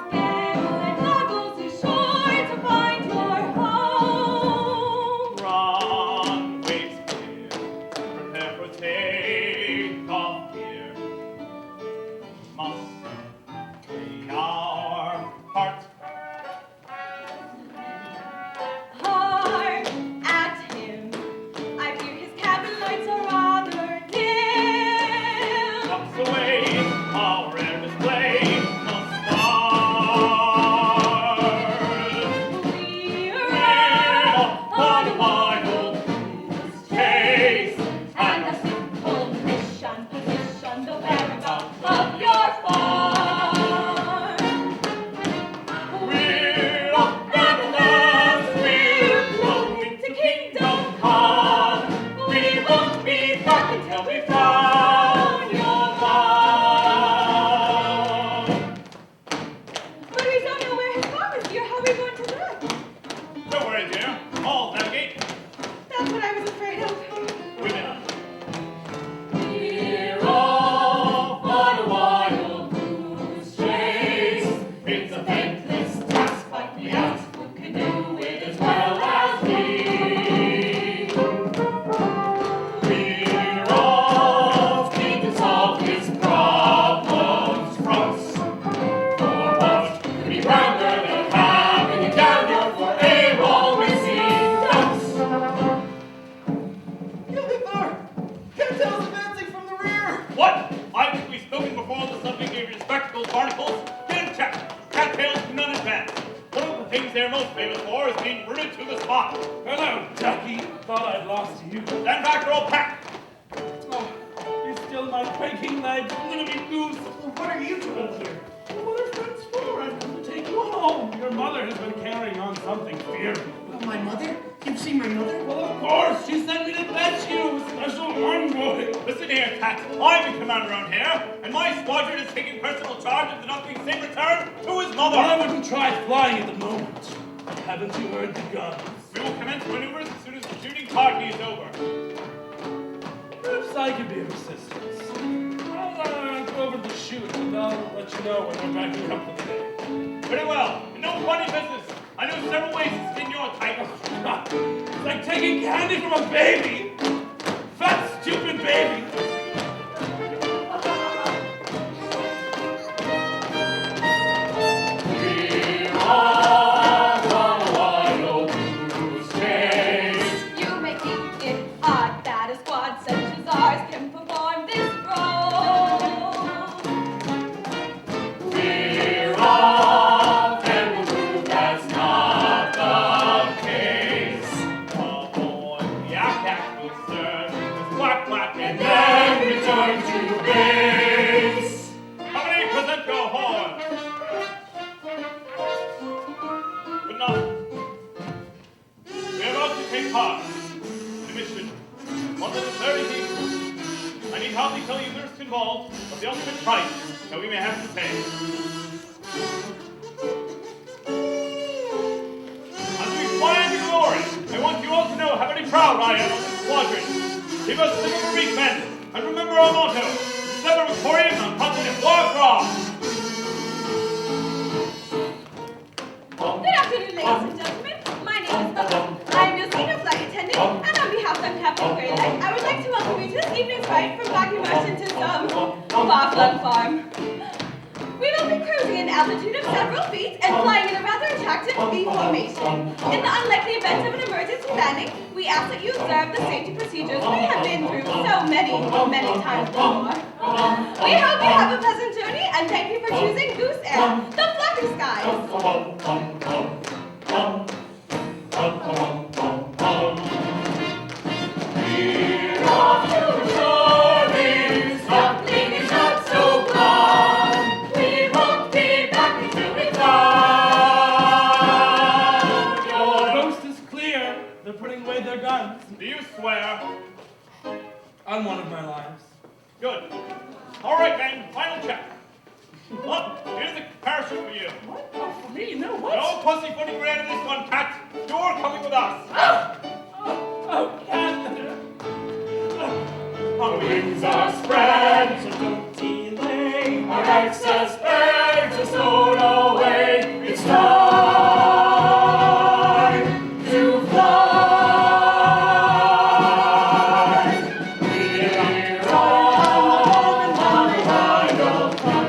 things they're most famous for is being rooted to the spot. Hello, Ducky. Thought I'd lost you. Stand back or I'll pack. Oh, you're still my breaking leg, little goose. Well, what are you doing here? What are friends for? I've come to take you home. Your mother has been carrying on something fearful. Oh, my mother? You've seen my mother? Well, of course. She sent me to fetch you, special envoy. Listen here, Cat. I'm the commander around here, and my squadron is taking personal charge of the duckling safe return to his mother. Well, I wouldn't try flying at the moment. Haven't you heard the guns? We will commence maneuvers as soon as the shooting party is over. Perhaps I could be of assistance. I'll go over to the chute and I'll let you know when we're backing up for the day. Very well. No funny business. I know several ways to spin your type. It's like taking candy from a baby. Fat, stupid baby. You may think it odd that a squad such as ours can perform this role. We're off and we'll prove that's not the case. Aboard the Yak will serve with whack whack and then return to base. Company, present your horn. Good enough. We're about to take part in a mission. One that is very dangerous. I need hardly tell you the risks involved, but the ultimate price that we may have to pay. As we fly into glory, I want you all to know how very proud I am of this squadron. Keep us civil for weak men, and remember our motto: never victorious on continent war cross. Good afternoon, ladies and gentlemen. My name is Bella. I am your senior flight attendant, and on behalf of Captain Greyleg, I would like to welcome you to this evening's flight from Blackie Washington's far-flung farm. We will be cruising an altitude of several feet and flying in a rather attractive V formation. In the unlikely event of an emergency landing, we ask that you observe the safety procedures we have been through so many times before. We hope you have a pleasant journey, and thank you for choosing Goose Air, the fluffy skies. We're off to shore, duckling is not so blonde. We won't be back until we find Your coast is clear. They're putting away their guns. Do you swear? On one of my lives. Good. All right, men. Final check. Look, here's the parachute for you. What? Oh, for me? No, what? No pussyfooting around in this one, Cat. You're coming with us. Oh, Captain. Our wings are spread, So don't delay. our excess bags are stowed away. It's time to fly. We're on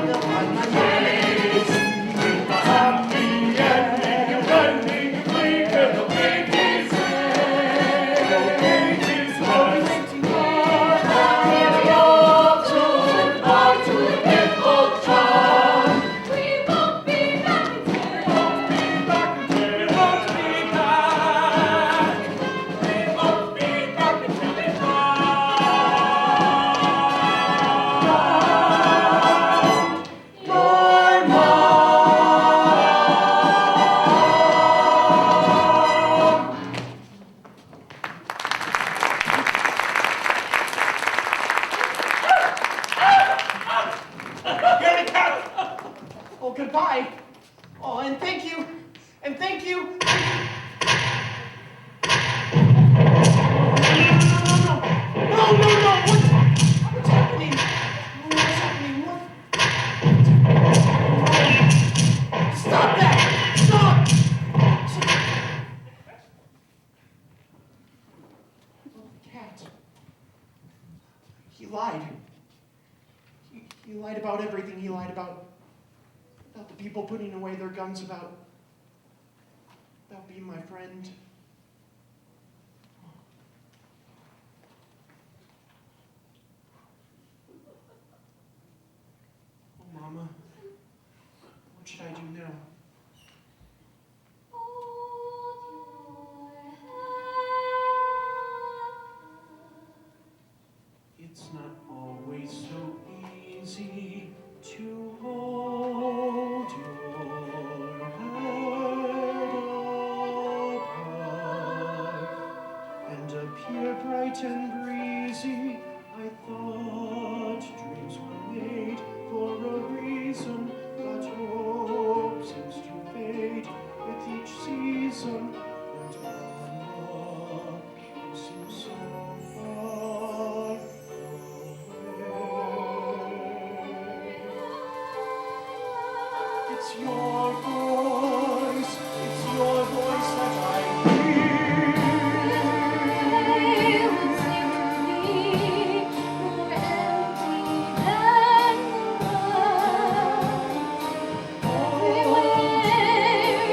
the line of days. With the happy ending, blending free with the big is the big is waiting for. Here we all to goodbye to the nimble John. We won't be back until We won't be back until we won't be back. We won't be back until we find your mom. Gary Cat! Oh, goodbye. Oh, and thank you. And thank you. No. What's happening? What's happening? What? Stop that! Stop! Oh, Cat. He lied. He lied about everything. He lied about the people putting away their guns, about being my friend. Oh, Mama, what should I do now? Oh, your voice. It's your voice that I hear. They will sing to me, more empty than the world. Everywhere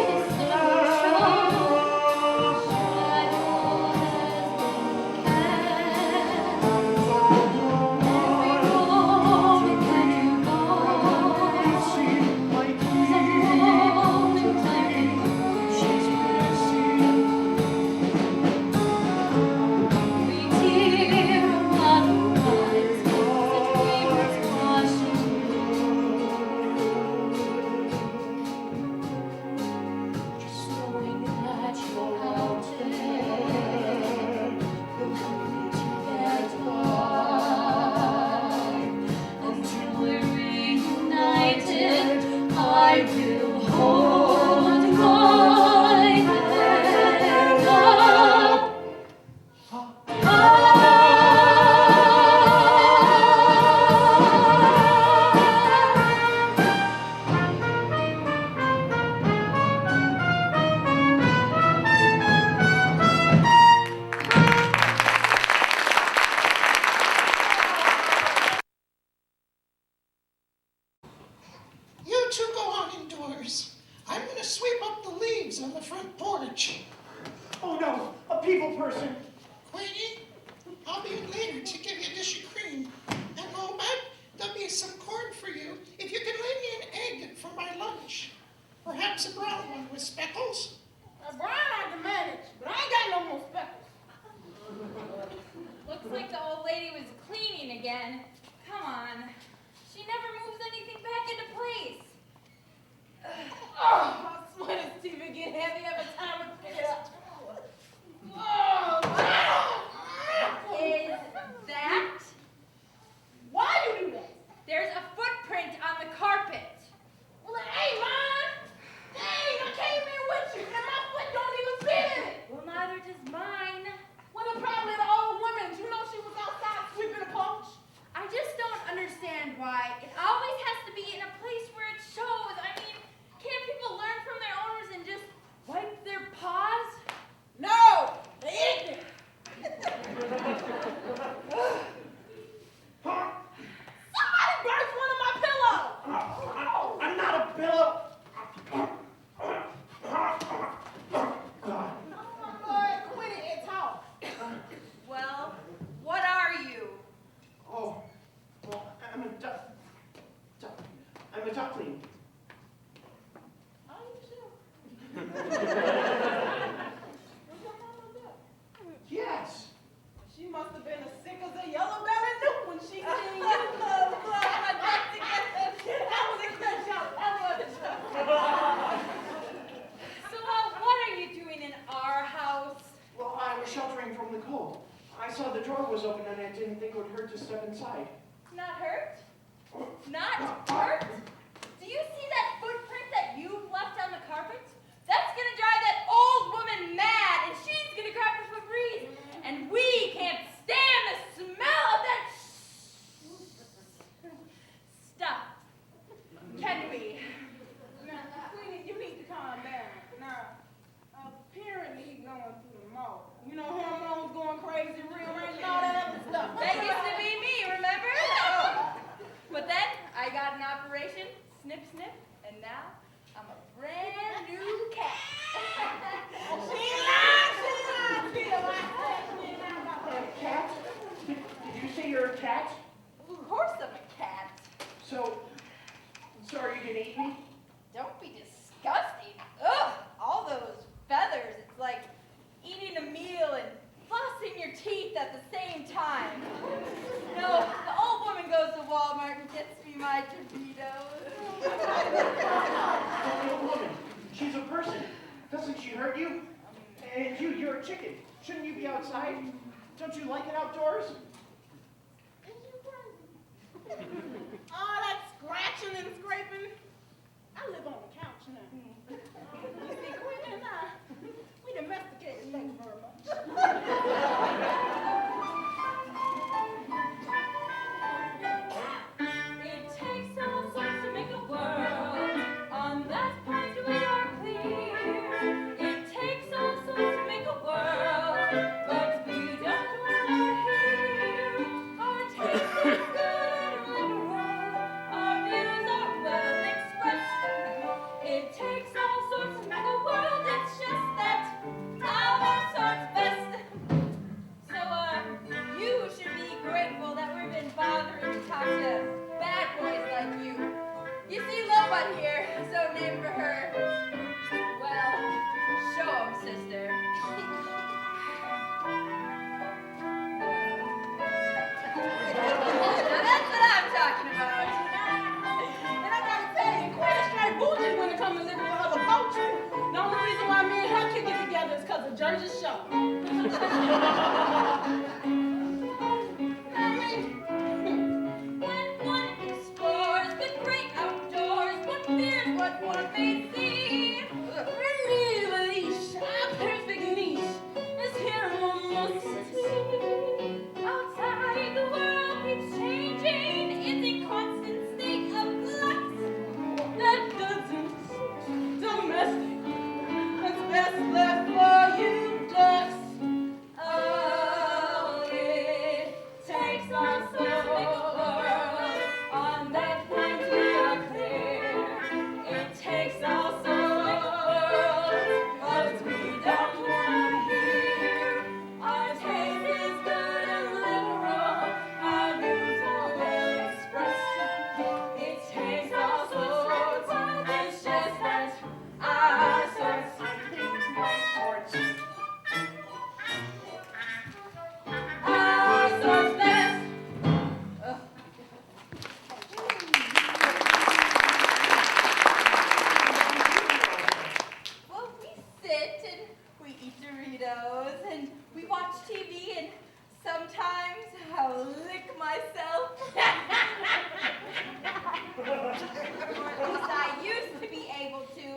the sun shone, shadow has been cast. Every moment that you're gone, Like is a moment like she's missing. we tear upon the rise, the dreamers washing just knowing that you're out there, the moment to get by. Until we're reunited, I will hold my head up. You two go on indoors. I'm going to sweep up the leaves on the front porch. Oh no, a people person. Queenie, I'll be in later to give you a dish of cream. And Robert, there'll be some corn for you if you can lay me an egg for my lunch. Perhaps a brown one with speckles. A brown I can manage, but I ain't got no more speckles. Looks like the old lady was cleaning again. Come on. She never moves anything back into place. Oh, my sweat is even get heavy every time I pick it up. Oh, Is that? why you do that? There's a footprint on the carpet. Well, it ain't mine. Dang, I came in with you, and my foot don't even fit in it. Well, neither does mine. Well, the probably the old woman. You know she was outside sweeping the porch. I just don't understand why it always has to be in a place where it shows. I mean, can't people learn from their owners and just wipe their paws? No, they ignorant. Somebody burst one of my pillows. I'm not a pillow. Oh, Lord, quit it and talk. Well, what are you? Oh, well, I'm a I'm a duckling. Are you sure? Yes. She must have been as sick as a yellow belly newt when she seen you. Oh, Lord, I got to get that shit out of the shop. So, what are you doing in our house? Well, I was sheltering from the cold. I saw the door was open and I didn't think it would hurt to step inside. Not hurt? Not hurt? Do you see that footprint that you've left on the carpet? That's gonna drive that old woman mad, and she's gonna grab the Febreze. And we can't stand the smell of that stuff. Can we? Now, Queenie, you need to calm down. Now, apparently he's going through the mall. You know, hormones going crazy, rearranging all that other stuff. That used to be me, remember? But then I got an operation, snip, snip, and now I'm a brand new cat. She lied, she lied. Cat? Did you say you're a cat? Of course I'm a cat. So are you gonna eat me? Don't be disgusting. Ugh, all those feathers. It's like eating a meal and flossing your teeth at the same time. No, the old woman goes to Walmart and gets me my Doritos. The old woman. She's a person. Doesn't she hurt you? And you're a chicken. Shouldn't you be outside? Don't you like it outdoors? All that scratching and scraping. I live on the couch now. You see, Queenie and I, we domesticated things very much. It takes all sorts to make a world. On that a Jersey Shore. When one explores the great outdoors, what fears what one may see. Release, our perfect niche is here almost Outside the world keeps changing, it's a constant state of flux. that doesn't domestic. That's best left for you ducks. Oh, it takes us to make a world on that point we are clear. It takes us to make a world of freedom one here. Our taste is good and liberal, our views are well expressed. It takes all sorts, it's just that our sorts. Our sorts best. Well, we sit and we eat Doritos and we watch TV and sometimes I'll lick myself. Or at least I used to be able to.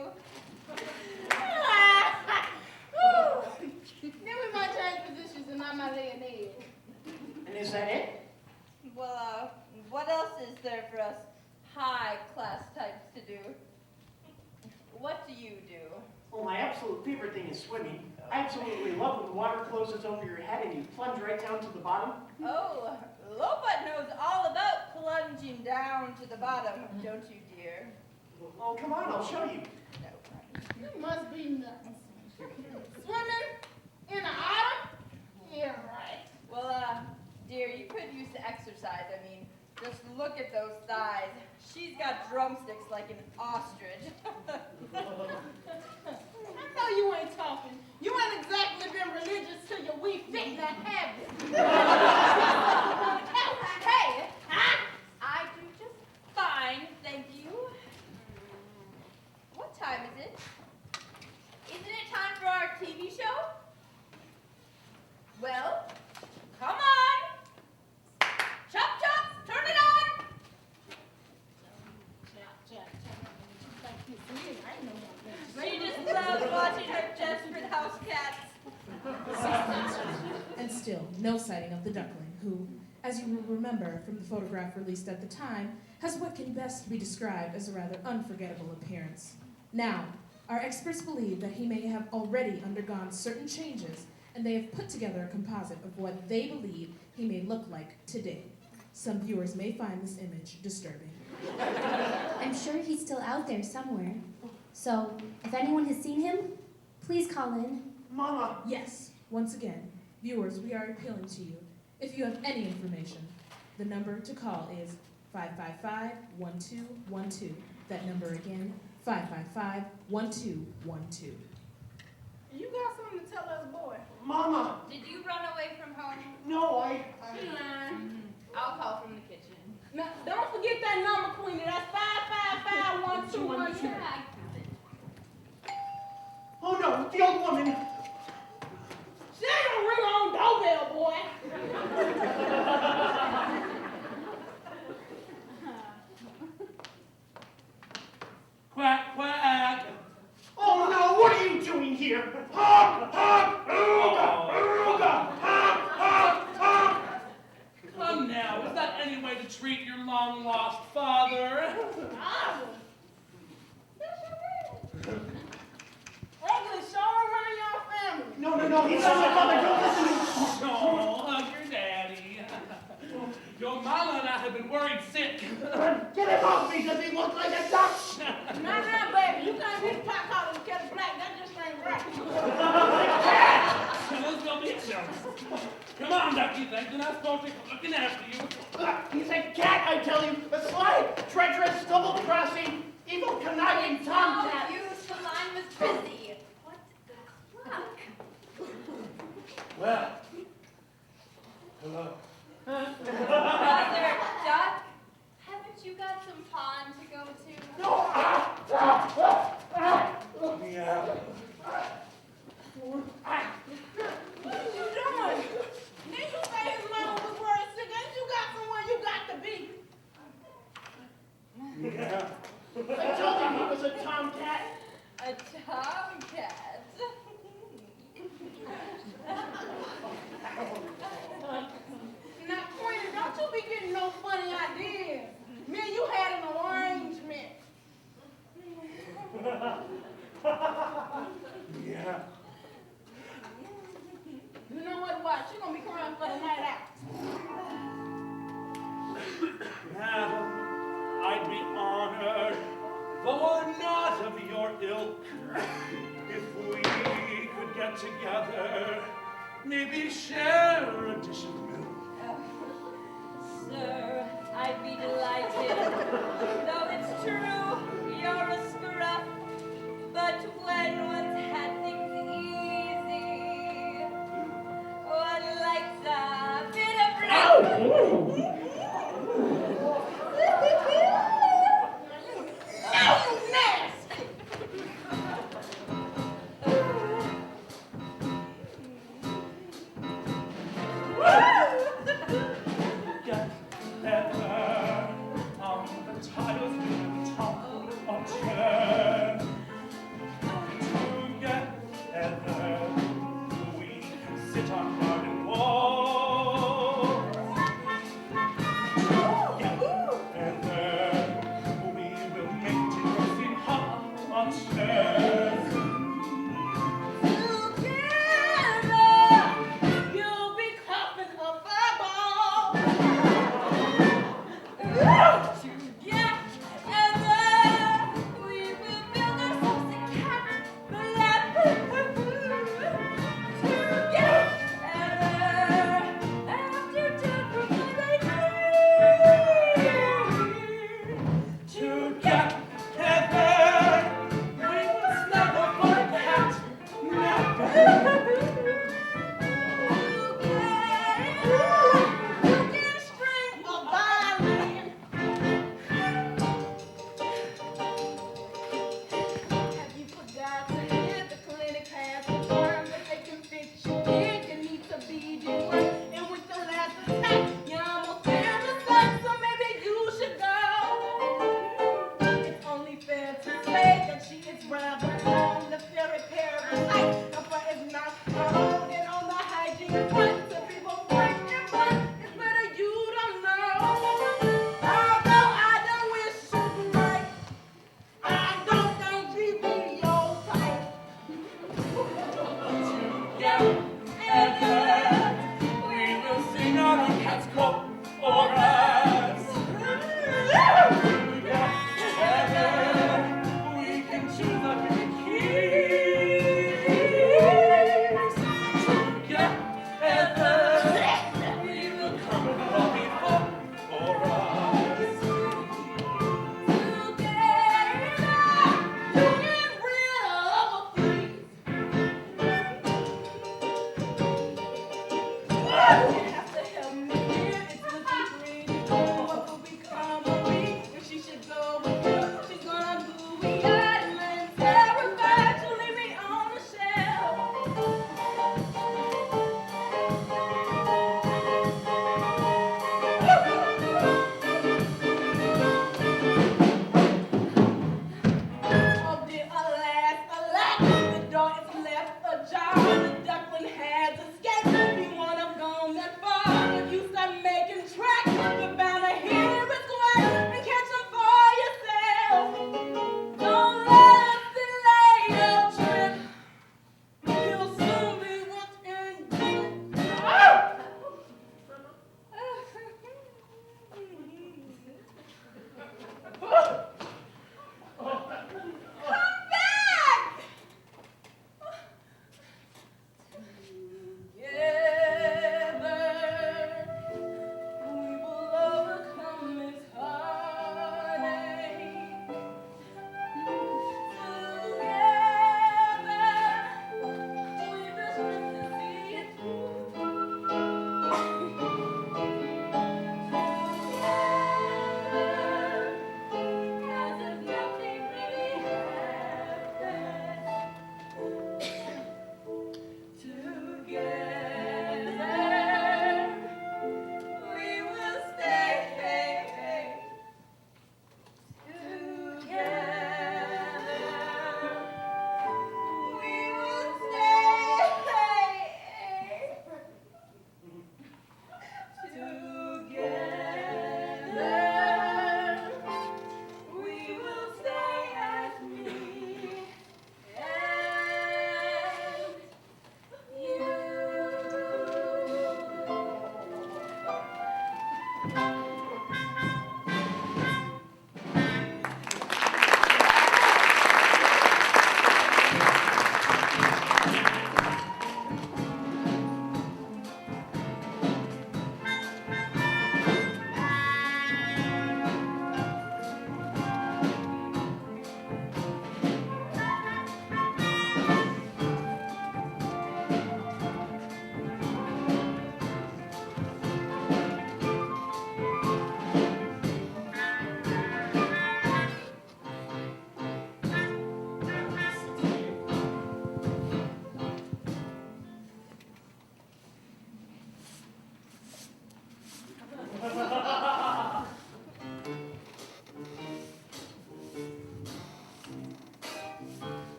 Then we might change positions and I might lay an egg. And is that it? Well, what else is there for us high-class types to do? What do you do? Well, my absolute favorite thing is swimming. I absolutely love when the water closes over your head and you plunge right down to the bottom. Oh, Loput knows all about plunging down to the bottom, don't you, dear? Oh, come on, I'll show you. No. You must be nuts. Swimming in the autumn? Yeah, right. Well, dear, you could use the exercise. I mean, just look at those thighs. She's got drumsticks like an ostrich. I know you ain't talking. You ain't exactly been religious till your wee fit in that habit. Hey, I do just fine, thank you. What time is it? Isn't it time for our TV show? Well, come on. Chop, chop, turn it on. She just loves watching her desperate house cats. And still, no sighting of the duckling, who, as you will remember from the photograph released at the time, has what can best be described as a rather unforgettable appearance. Now, our experts believe that he may have already undergone certain changes, and they have put together a composite of what they believe he may look like today. Some viewers may find this image disturbing. I'm sure he's still out there somewhere. So, if anyone has seen him, please call in. Mama! Yes, once again, viewers, we are appealing to you. If you have any information, the number to call is 555-1212. That number again, 555-1212. You got something to tell us, boy? Mama! Did you run away from home? No, I... I'll call from the kitchen. Now, don't forget that number, Queenie. That's 555-1212. Yeah, I got it. Oh no, the old woman! She ain't gonna ring her own doorbell, boy. Quack, quack. Oh no, what are you doing here? Honk, honk, ooga, ooga, honk, honk, honk! Come now, is that any way to treat your long-lost father? Ugly, show around your family. No, he's not my father, don't listen to me! Oh, hug your daddy. Your mama and I have been worried sick. Get him off me, does he look like a duck? Nah, baby. You can't be the pot collar and catch black. That just ain't right. Let's go meet him. Come on, Ducky. Thank you. Not supposed to be looking after you. He's a cat, I tell you. A sly, treacherous, double-crossing, evil, conniving tomcat. Oh, use the line was busy. What the clock? Well, hello. Brother Duck, haven't you got some pond to go to? No! Yeah. If we could get together, maybe share a dish of milk. Sir, I'd be delighted. Though it's true, you're a scruff. But when one's had things easy, one likes a bit of bread. Get better on the tiles with tumble on chair.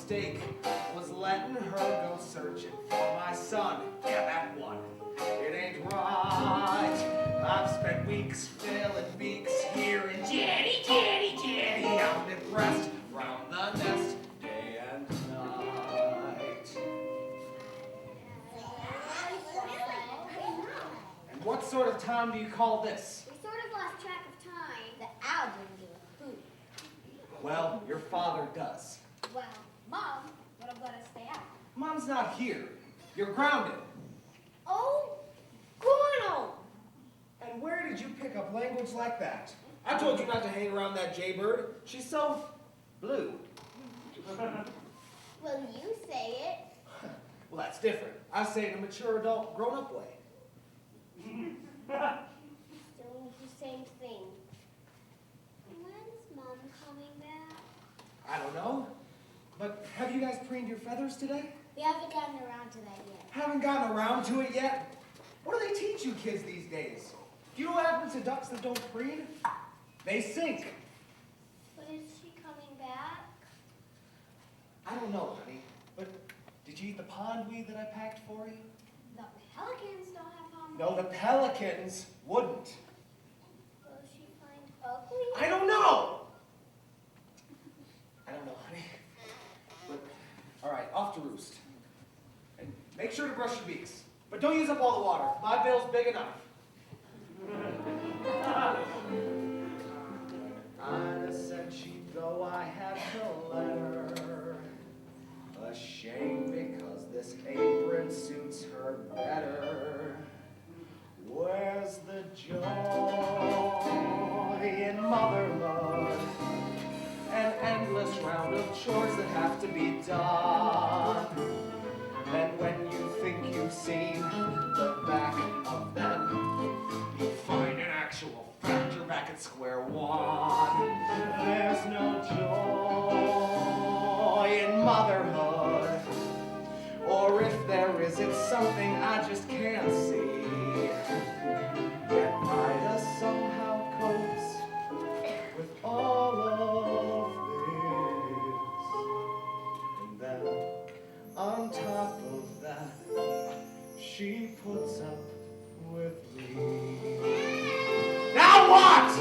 mistake was letting her go searching for my son. Yeah, that one. It ain't right. I've spent weeks filling beaks here in Jenny. I'm depressed round the nest day and night. And what sort of time do you call this? We sort of lost track of time. The owl didn't give a hoot. Well, your father does. Well, Mom would have let us stay out. Mom's not here. You're grounded. Oh, Gorno! And where did you pick up language like that? I told you not to hang around that jaybird. She's so blue. Well, you say it. Well, that's different. I say it in a mature adult, grown-up way. Still the same thing. When's Mom coming back? I don't know. But have you guys preened your feathers today? We haven't gotten around to that yet. Haven't gotten around to it yet? What do they teach you kids these days? Do you know what happens to ducks that don't preen? They sink. But is she coming back? I don't know, honey. But did you eat the pondweed that I packed for you? The pelicans don't have pond. No, the pelicans wouldn't. Will she find ugly? I don't know! I don't know, honey. But, all right, off to roost. And make sure to brush your beaks. But don't use up all the water. My bill's big enough. Ida said she'd go, I had to let her. A shame because this apron suits her better. Where's the joy in motherhood? An endless round of chores that have to be done. And when you think you've seen the back of them, you find an actual fact you're back at square one. There's no joy in motherhood, or if there is, it's something I just can't see. Yet Ida somehow copes with all of this. And then, on top of that, she puts up with me. Now what?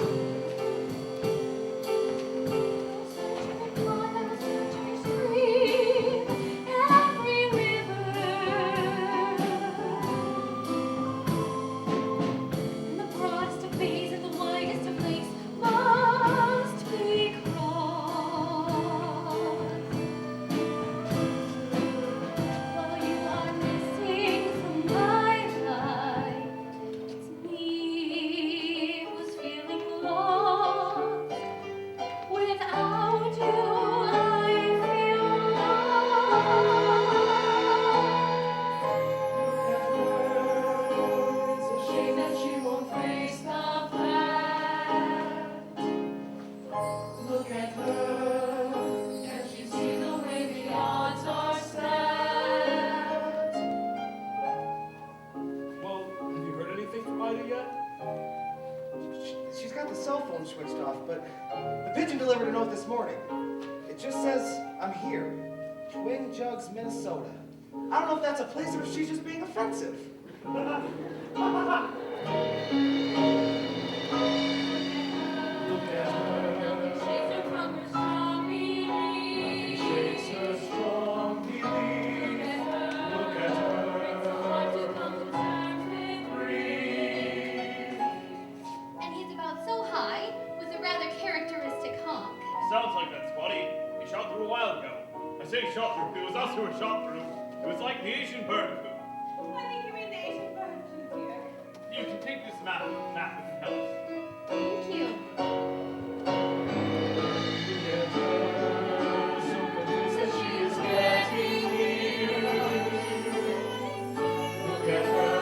Switched off, but the pigeon delivered a note this morning. It just says, I'm here. Twin Jugs, Minnesota. I don't know if that's a place or if she's just being offensive. Look at her. Shakes her strong belief. Shakes her strong belief. Look at And he's about so high with a rather characteristic honk. Sounds like that, Spotty. He shot through a while ago. I say shot through. It was us who were shot through. It was like the Asian bird flu. I think you mean the Asian bird flu, dear. You can take this map and tell us. Thank you. Look at her,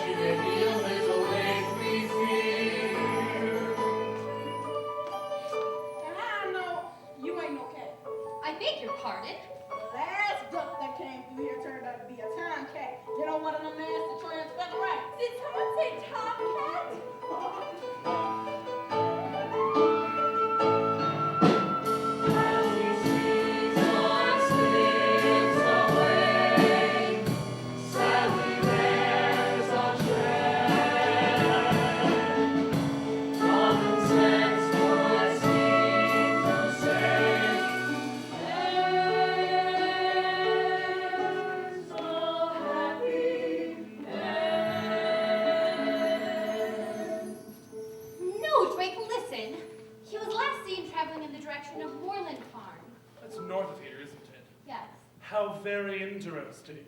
she may be a little late, we fear. And I know you ain't no cat. I beg your pardon. The last duck that came through here turned out to be a tomcat. You know, one of them nasty trans rats. Did someone say tomcat? As he sees our He was last seen traveling in the direction of Moorland Farm. That's north of here, isn't it? Yes. How very interesting.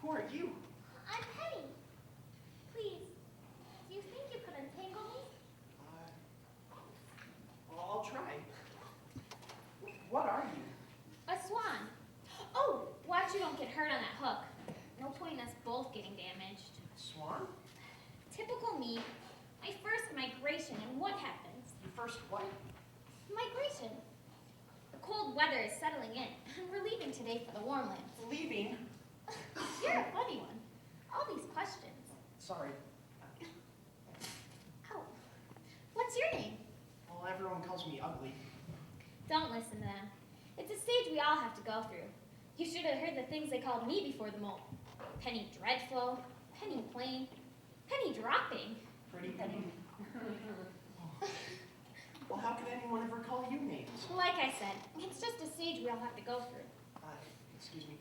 Who are you? I'm Penny. Please, do you think you could untangle me? I'll try. What are you? A swan. Oh, watch you don't get hurt on that hook. No point in us both getting damaged. Swan? Typical me. My first migration, and what happens? Your first what? Migration. The cold weather is settling in, and we're leaving today for the warm lands. Leaving? You're a funny one. All these questions. Sorry. Oh, what's your name? Well, everyone calls me ugly. Don't listen to them. It's a stage we all have to go through. You should have heard the things they called me before the molt. Penny Dreadful, Penny Plain, Penny Dropping. Pretty Penny. Well, how could anyone ever call you names? Like I said, it's just a stage we all have to go through. Excuse me.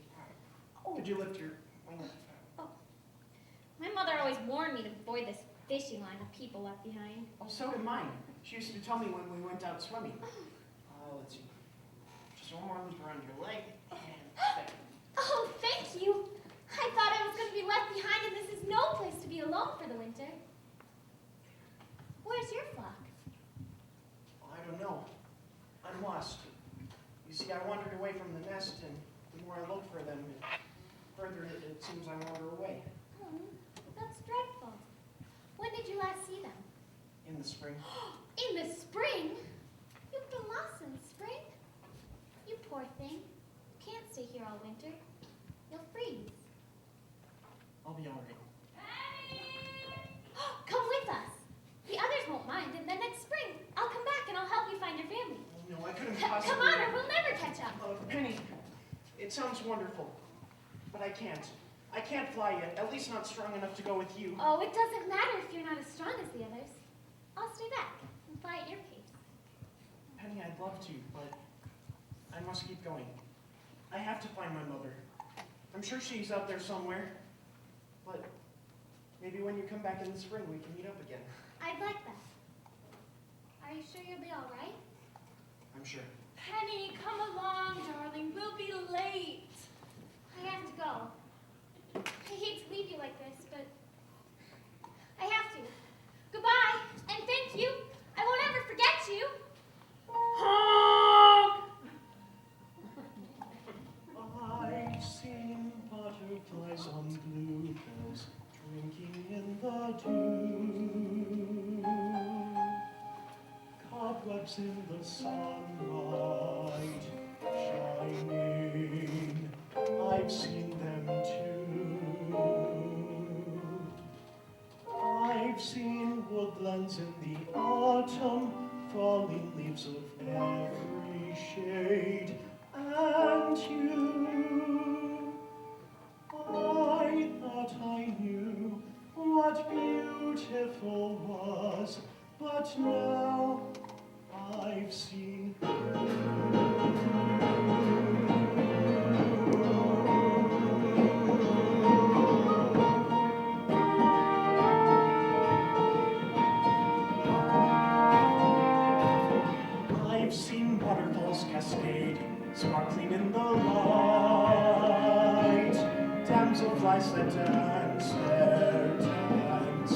Could you lift your wing? My mother always warned me to avoid this fishing line of people left behind. Oh, so did mine. She used to tell me when we went out swimming. Let's see. Just one more loop around your leg. And there. Oh, thank you. I thought I was going to be left behind, and this is no place to be alone for the winter. Where's your flock? I don't know. I'm lost. You see, I wandered away from the nest, and the more I look for them, the further it seems I wander away. Oh, that's dreadful. When did you last see them? In the spring. In the spring? You've been lost in the spring? You poor thing. You can't stay here all winter. You'll freeze. I'll be all right. Come with us. The others won't mind, and then next spring, I'll come back and I'll help you find your family. Oh, no, I couldn't Come possibly. on, or we'll never catch up. Penny, it sounds wonderful, but I can't. I can't fly yet, at least not strong enough to go with you. Oh, it doesn't matter if you're not as strong as the others. I'll stay back and fly at your pace. Penny, I'd love to, but I must keep going. I have to find my mother. I'm sure she's out there somewhere, but maybe when you come back in the spring, we can meet up again. I'd like that. Are you sure you'll be all right? I'm sure. Penny, come along, darling. We'll be late. I have to go. I hate to leave you like this, but I have to. Goodbye, and thank you. I won't ever forget you. Honk! I've seen butterflies on bluebells drinking in the dew. Cobwebs in the sunlight shining. I've seen them too. I've seen woodlands in the autumn, falling leaves of every shade, and you. I thought I knew what beautiful was, but now I've seen I've seen waterfalls cascade, sparkling in the light. Damselflies that dance their dance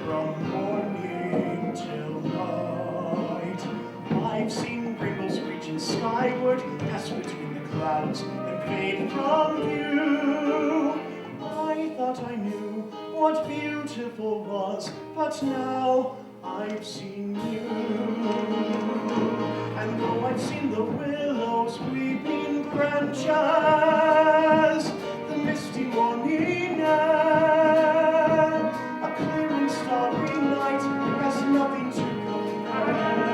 from morning till night. I've seen rainbows reaching skyward, pass between the clouds and fade from view. I thought I knew what beautiful was, but now I've seen you. And though I've seen the willows weeping branches, the misty morning air, a clear and starry night has nothing to compare.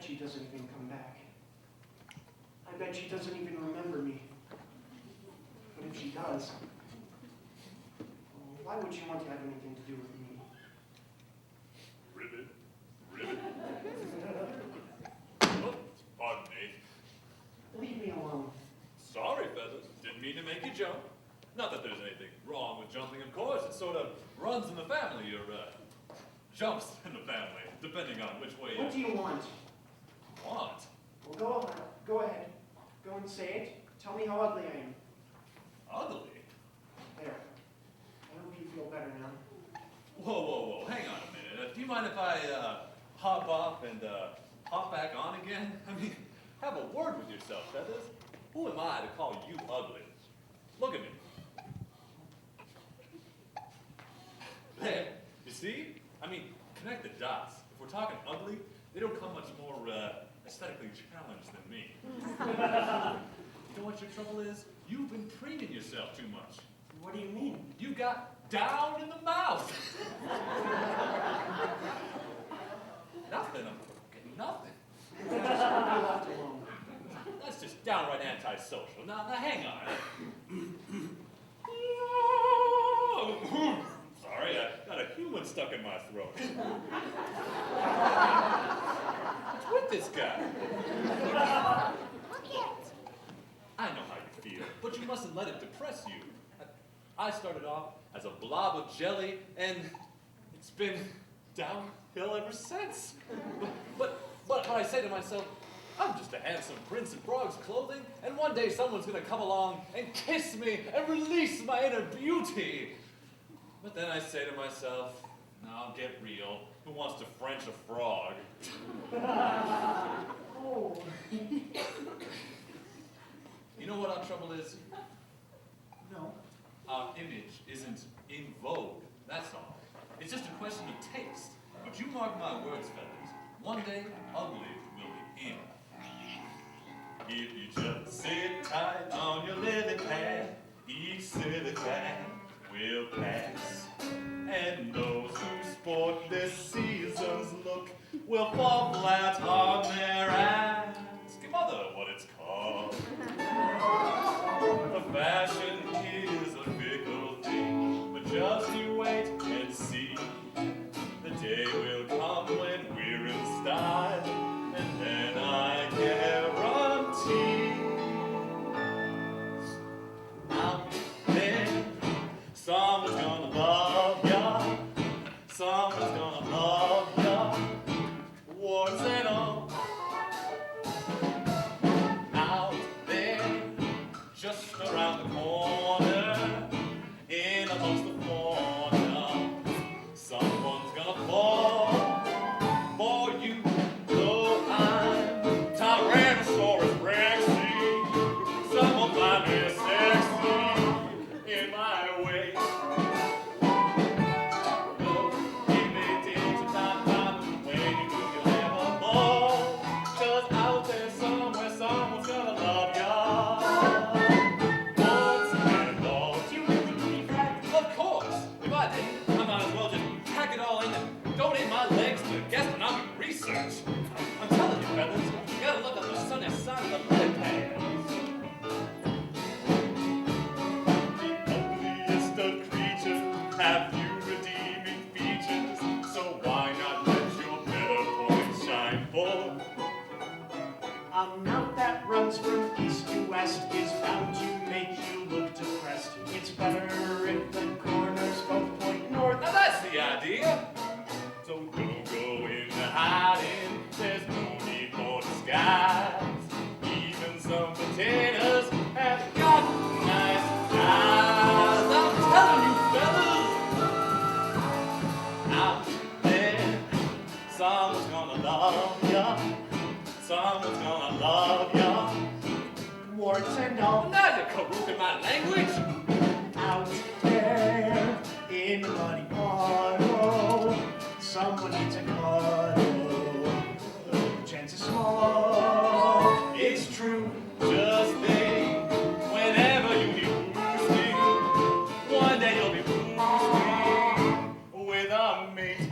bet she doesn't even come back. I bet she doesn't even remember me. But if she does, well, why would she want to have anything to do with me? Ribbit. Ribbit. Oh, pardon me. Leave me alone. Sorry, Feathers. Didn't mean to make you jump. Not that there's anything wrong with jumping, of course. It sort of runs in the family, or jumps in the family, depending on which way What do you want? want. Well, go ahead. Go and say it. Tell me how ugly I am. Ugly? There. I hope you feel better now. Whoa. Hang on a minute. Do you mind if I hop off and hop back on again? I mean, have a word with yourself, Feathers. Who am I to call you ugly? Look at me. There. You see? I mean, connect the dots. If we're talking ugly, they don't come much more aesthetically challenged than me. You know what your trouble is? You've been preening yourself too much. What do you mean? You got down in the mouth. Nothing. I'm getting nothing. Just want to be left alone. That's just downright antisocial. Now hang on. Sorry, I got a human stuck in my throat. What's with this guy? I know how you feel, but you mustn't let it depress you. I started off as a blob of jelly, and it's been downhill ever since. But I say to myself, I'm just a handsome prince in frog's clothing, and one day someone's gonna come along and kiss me and release my inner beauty. But then I say to myself, now get real. Who wants to French a frog? Oh. You know what our trouble is? No. Our image isn't in vogue, that's all. It's just a question of taste. But you mark my words, Feathers, one day ugly will be in. If you just sit tight on your lily pad, each silly fad will pass. And those who sport this season's look will fall flat on their ass. Give mother what it's called. The fashion is a fickle thing, but just you wait and see. The day will come when we're in style, and then I guarantee out there someone's gonna love ya, someone's gonna love ya, warts and all. Out there, just around the corner, in amongst the fauna, someone's gonna fall for you. Though I'm Tyrannosaurus Rexy, someone find me sexy in my way. Though it may take some time when you do your level ball, 'cause out there somewhere someone's gonna love ya. Once and all. Do you really believe that? Of course. If I didn't, I might as well just pack it all in and donate my legs to gastronomic research. I'm telling you, Feathers, you gotta look on the sunny side of the lily pad. The ugliest of creatures have few redeeming features, so why not let your better points shine forth? A mouth that runs from east to west is bound to make you look depressed. It's better if the corners both point north. Now that's the idea. So don't go into hiding, there's no need for disguise. Even some potatoes have got nice eyes. I'm telling you, fellas, out there, someone's gonna love ya, someone's gonna love ya. Warts and all. Now you're corrupting my language. Out there in the muddy puddle, someone needs a cuddle. Chance is small. It's true. Just think, whenever you need boosting, one day you'll be boosting with a mate.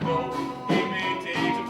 No, it may take some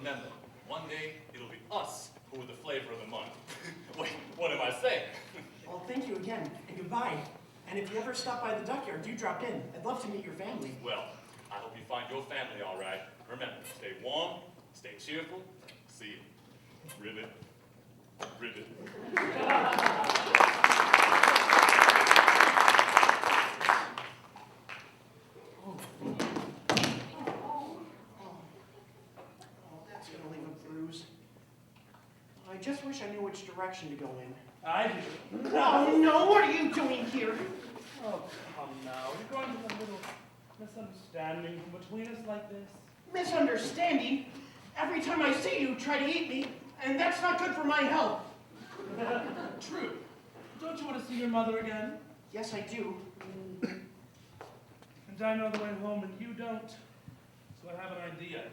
remember, one day it'll be us who are the flavor of the month. Wait, what am I saying? Well, thank you again, and goodbye. And if you ever stop by the duckyard, do drop in. I'd love to meet your family. Well, I hope you find your family all right. Remember, stay warm, stay cheerful. See you. Ribbit. Ribbit. Oh, that's gonna leave a bruise. I just wish I knew which direction to go in. I do. Oh no, what are you doing here? Oh, come now. You're going to have a little misunderstanding between us like this. Misunderstanding? Every time I see you, try to eat me, and that's not good for my health. True. Don't you want to see your mother again? Yes, I do. And I know the way home and you don't. So I have an idea.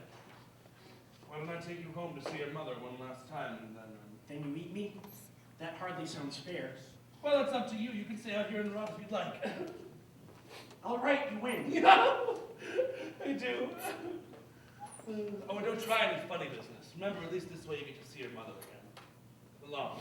Why don't I take you home to see your mother one last time and then... Then you eat me? That hardly sounds fair. Well, it's up to you. You can stay out here and rot if you'd like. All right, you win. I do. Oh, and don't try any funny business. Remember, at least this way you get to see your mother again. So long.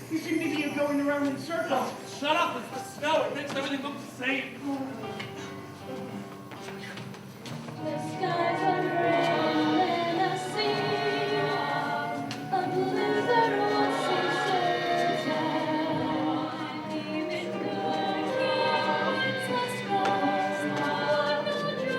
You seem to be going around in circles. Shut up, it's the snow. It makes everything look the same. The skies are gray and I see a blizzard won't seem certain. Even good hearts must rest on the true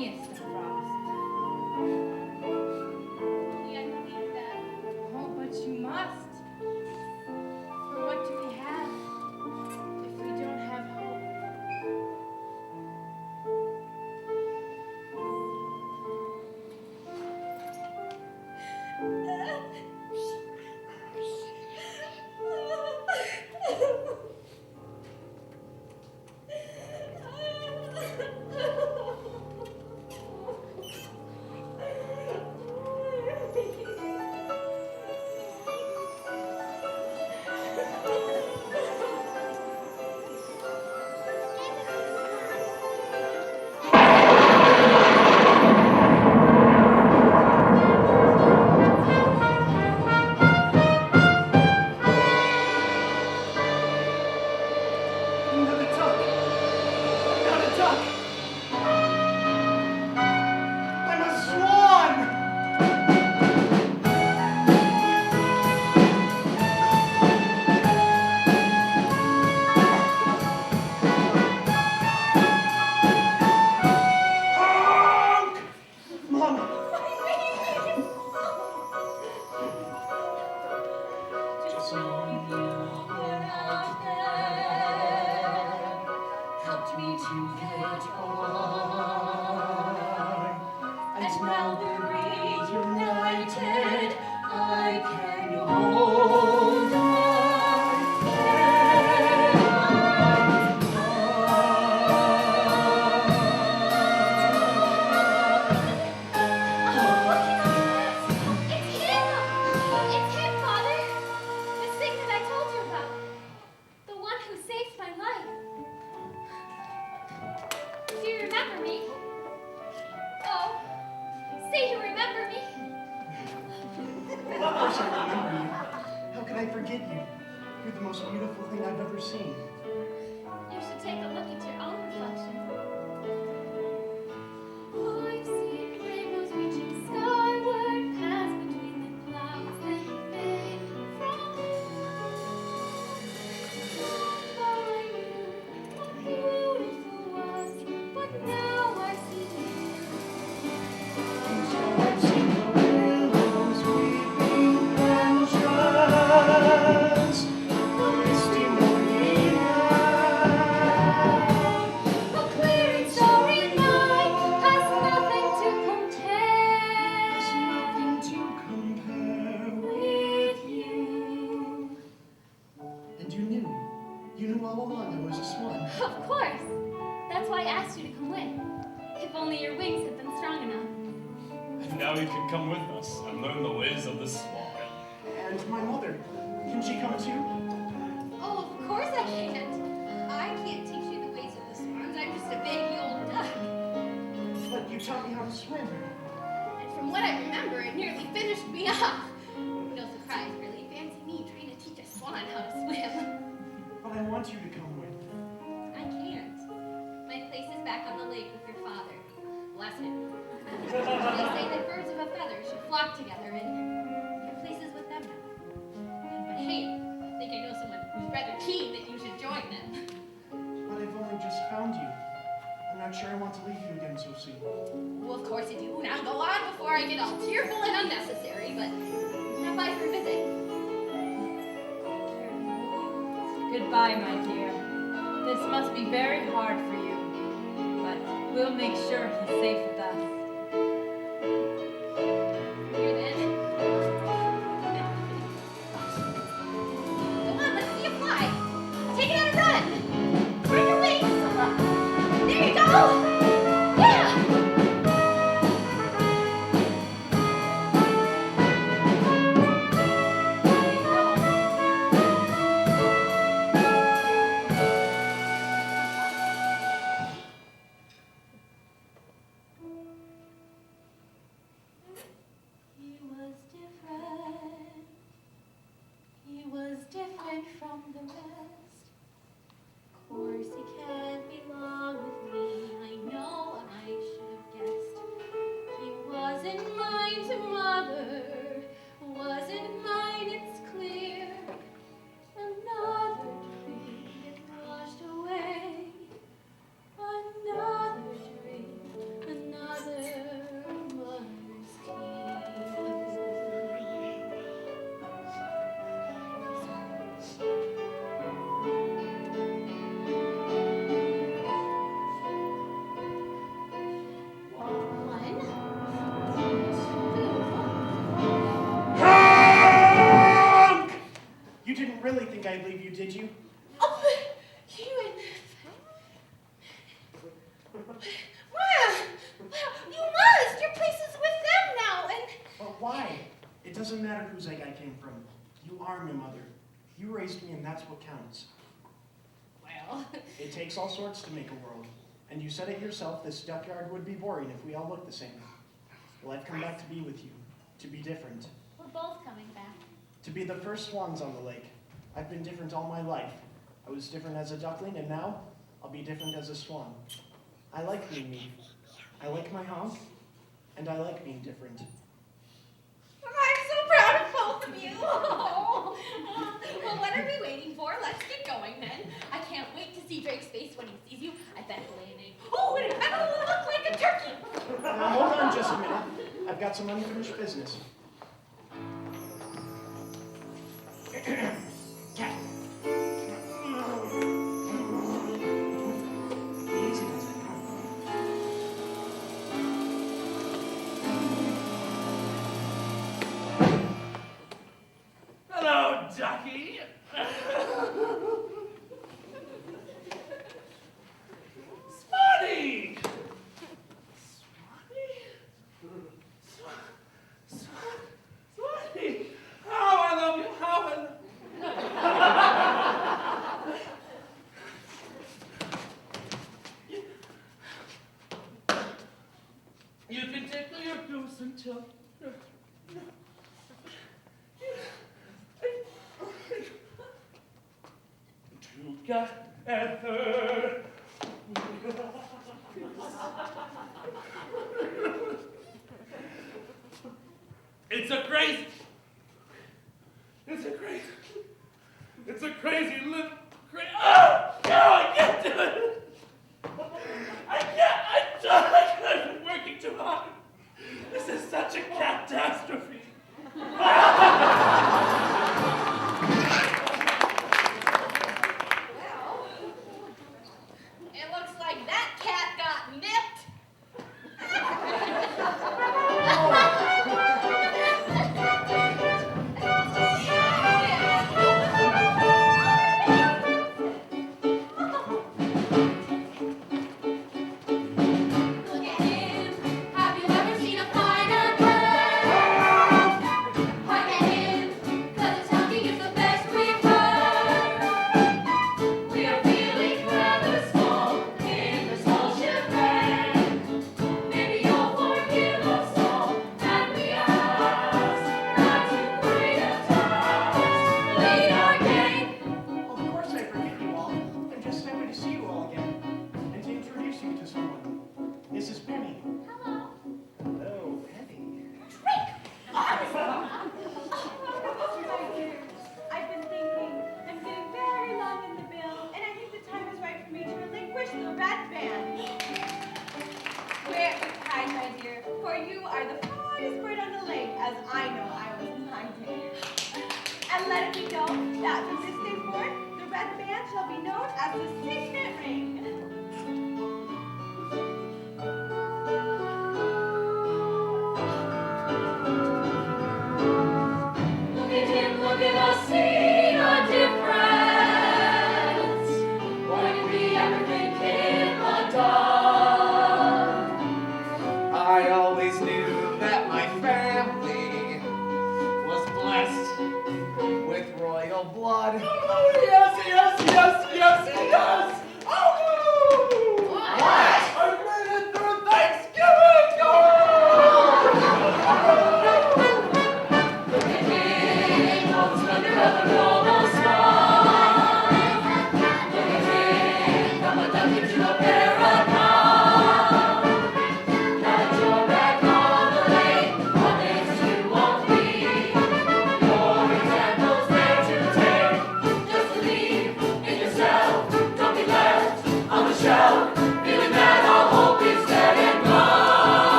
tiniest of frosts. Only I believe that. Oh, but you must. For what do we have if we don't have hope? I'm not a duck. I'm not a duck. I'm a swan. Honk! Mom. Just knowing you were out there helped me to get by. And now we're reunited, I can hold my head Oh, look at this! It's him! It's him, Father! this thing that I told you about. The one who saved my life. Do you remember me? Oh, say you remember me. Of course I remember you. How could I forget you? You're the most beautiful thing I've ever seen. You should take a look at your own reflection. Oh, I've seen rainbows reaching skyward, pass between the clouds, then fade from Thought I knew how beautiful was, but now I see you. And so I've seen the willows weeping branches, the misty morning light. A clear and starry night has nothing to There's compare nothing to compare with you. And you knew all along I was a swan. Of course. That's why I asked you to come with. If only your wings had been strong enough. And now you can come with us and learn the ways of the swan. And my mother, can she come too? Oh, of course I can't. I can't teach you the ways of the swans. I'm just a baby old duck. But you taught me how to swim. And from what I remember, it nearly finished me off. No surprise, really. Fancy me trying to teach a swan how to swim. But I want you to come with. I can't. My place is back on the lake with your father. Bless him. They say that birds of a feather should flock together, and your place is with them now. But hey, I think I know someone who's rather keen that you should join them. But I've only just found you. I'm not sure I want to leave you again so soon. Well, of course you do. Now go on before I get all tearful and unnecessary, but stop by for a visit. Goodbye, my dear. This must be very hard for you, but we'll make sure he's safe with us. Here then. Come on, let's see you fly. Take it on a run. Spread your wings. There you go. Yeah. think I'd leave you, did you? Oh, you and... Well, you must. Your place is with them now, and... But why? It doesn't matter whose egg I came from. You are my mother. You raised me, and that's what counts. Well... It takes all sorts to make a world. And you said it yourself, this duckyard would be boring if we all looked the same. Well, I've come back to be with you, to be different. We're both coming back. To be the first swans on the lake. I've been different all my life. I was different as a duckling, and now I'll be different as a swan. I like being me. I like my honk, and I like being different. I'm so proud of both of you. Oh. Well, what are we waiting for? Let's get going then. I can't wait to see Drake's face when he sees you. I bet he'll lay an egg. Oh, and it better look like a turkey. Now, hold on just a minute. I've got some unfinished business. Cat. Easy does it. Hello, Ducky. Spotty! Spotty! How I love you, how I love you can tickle your goose until... Together. It's a crazy little oh, no, I can't do it. I've been working too hard. This is such a catastrophe. It looks like that cat got nipped. Look at him. Have you ever seen a finer bird? Look at him, 'cause his honking is the best we've heard. We are feeling rather small in the small shipwreck. Maybe you'll forgive us all, and we ask not to worry us. Lead our gang. Of course I forget you all. I'm just happy to see you all again. And to introduce you to someone. This is Penny. Hello. Hello, Penny. I've been thinking, I'm getting very long in the bill, and I think the time is right for me to relinquish the rat band. Wear your pride, my dear, for you are the finest bird on the lake, as I know I was in my day. And let it be known that from this day forth, the red band shall be known as the signet ring. Look at him, look at us, see the difference. Why did we ever make him a dog? I always knew that my family was blessed with royal blood. Oh, yes, yes, yes, yes, yes!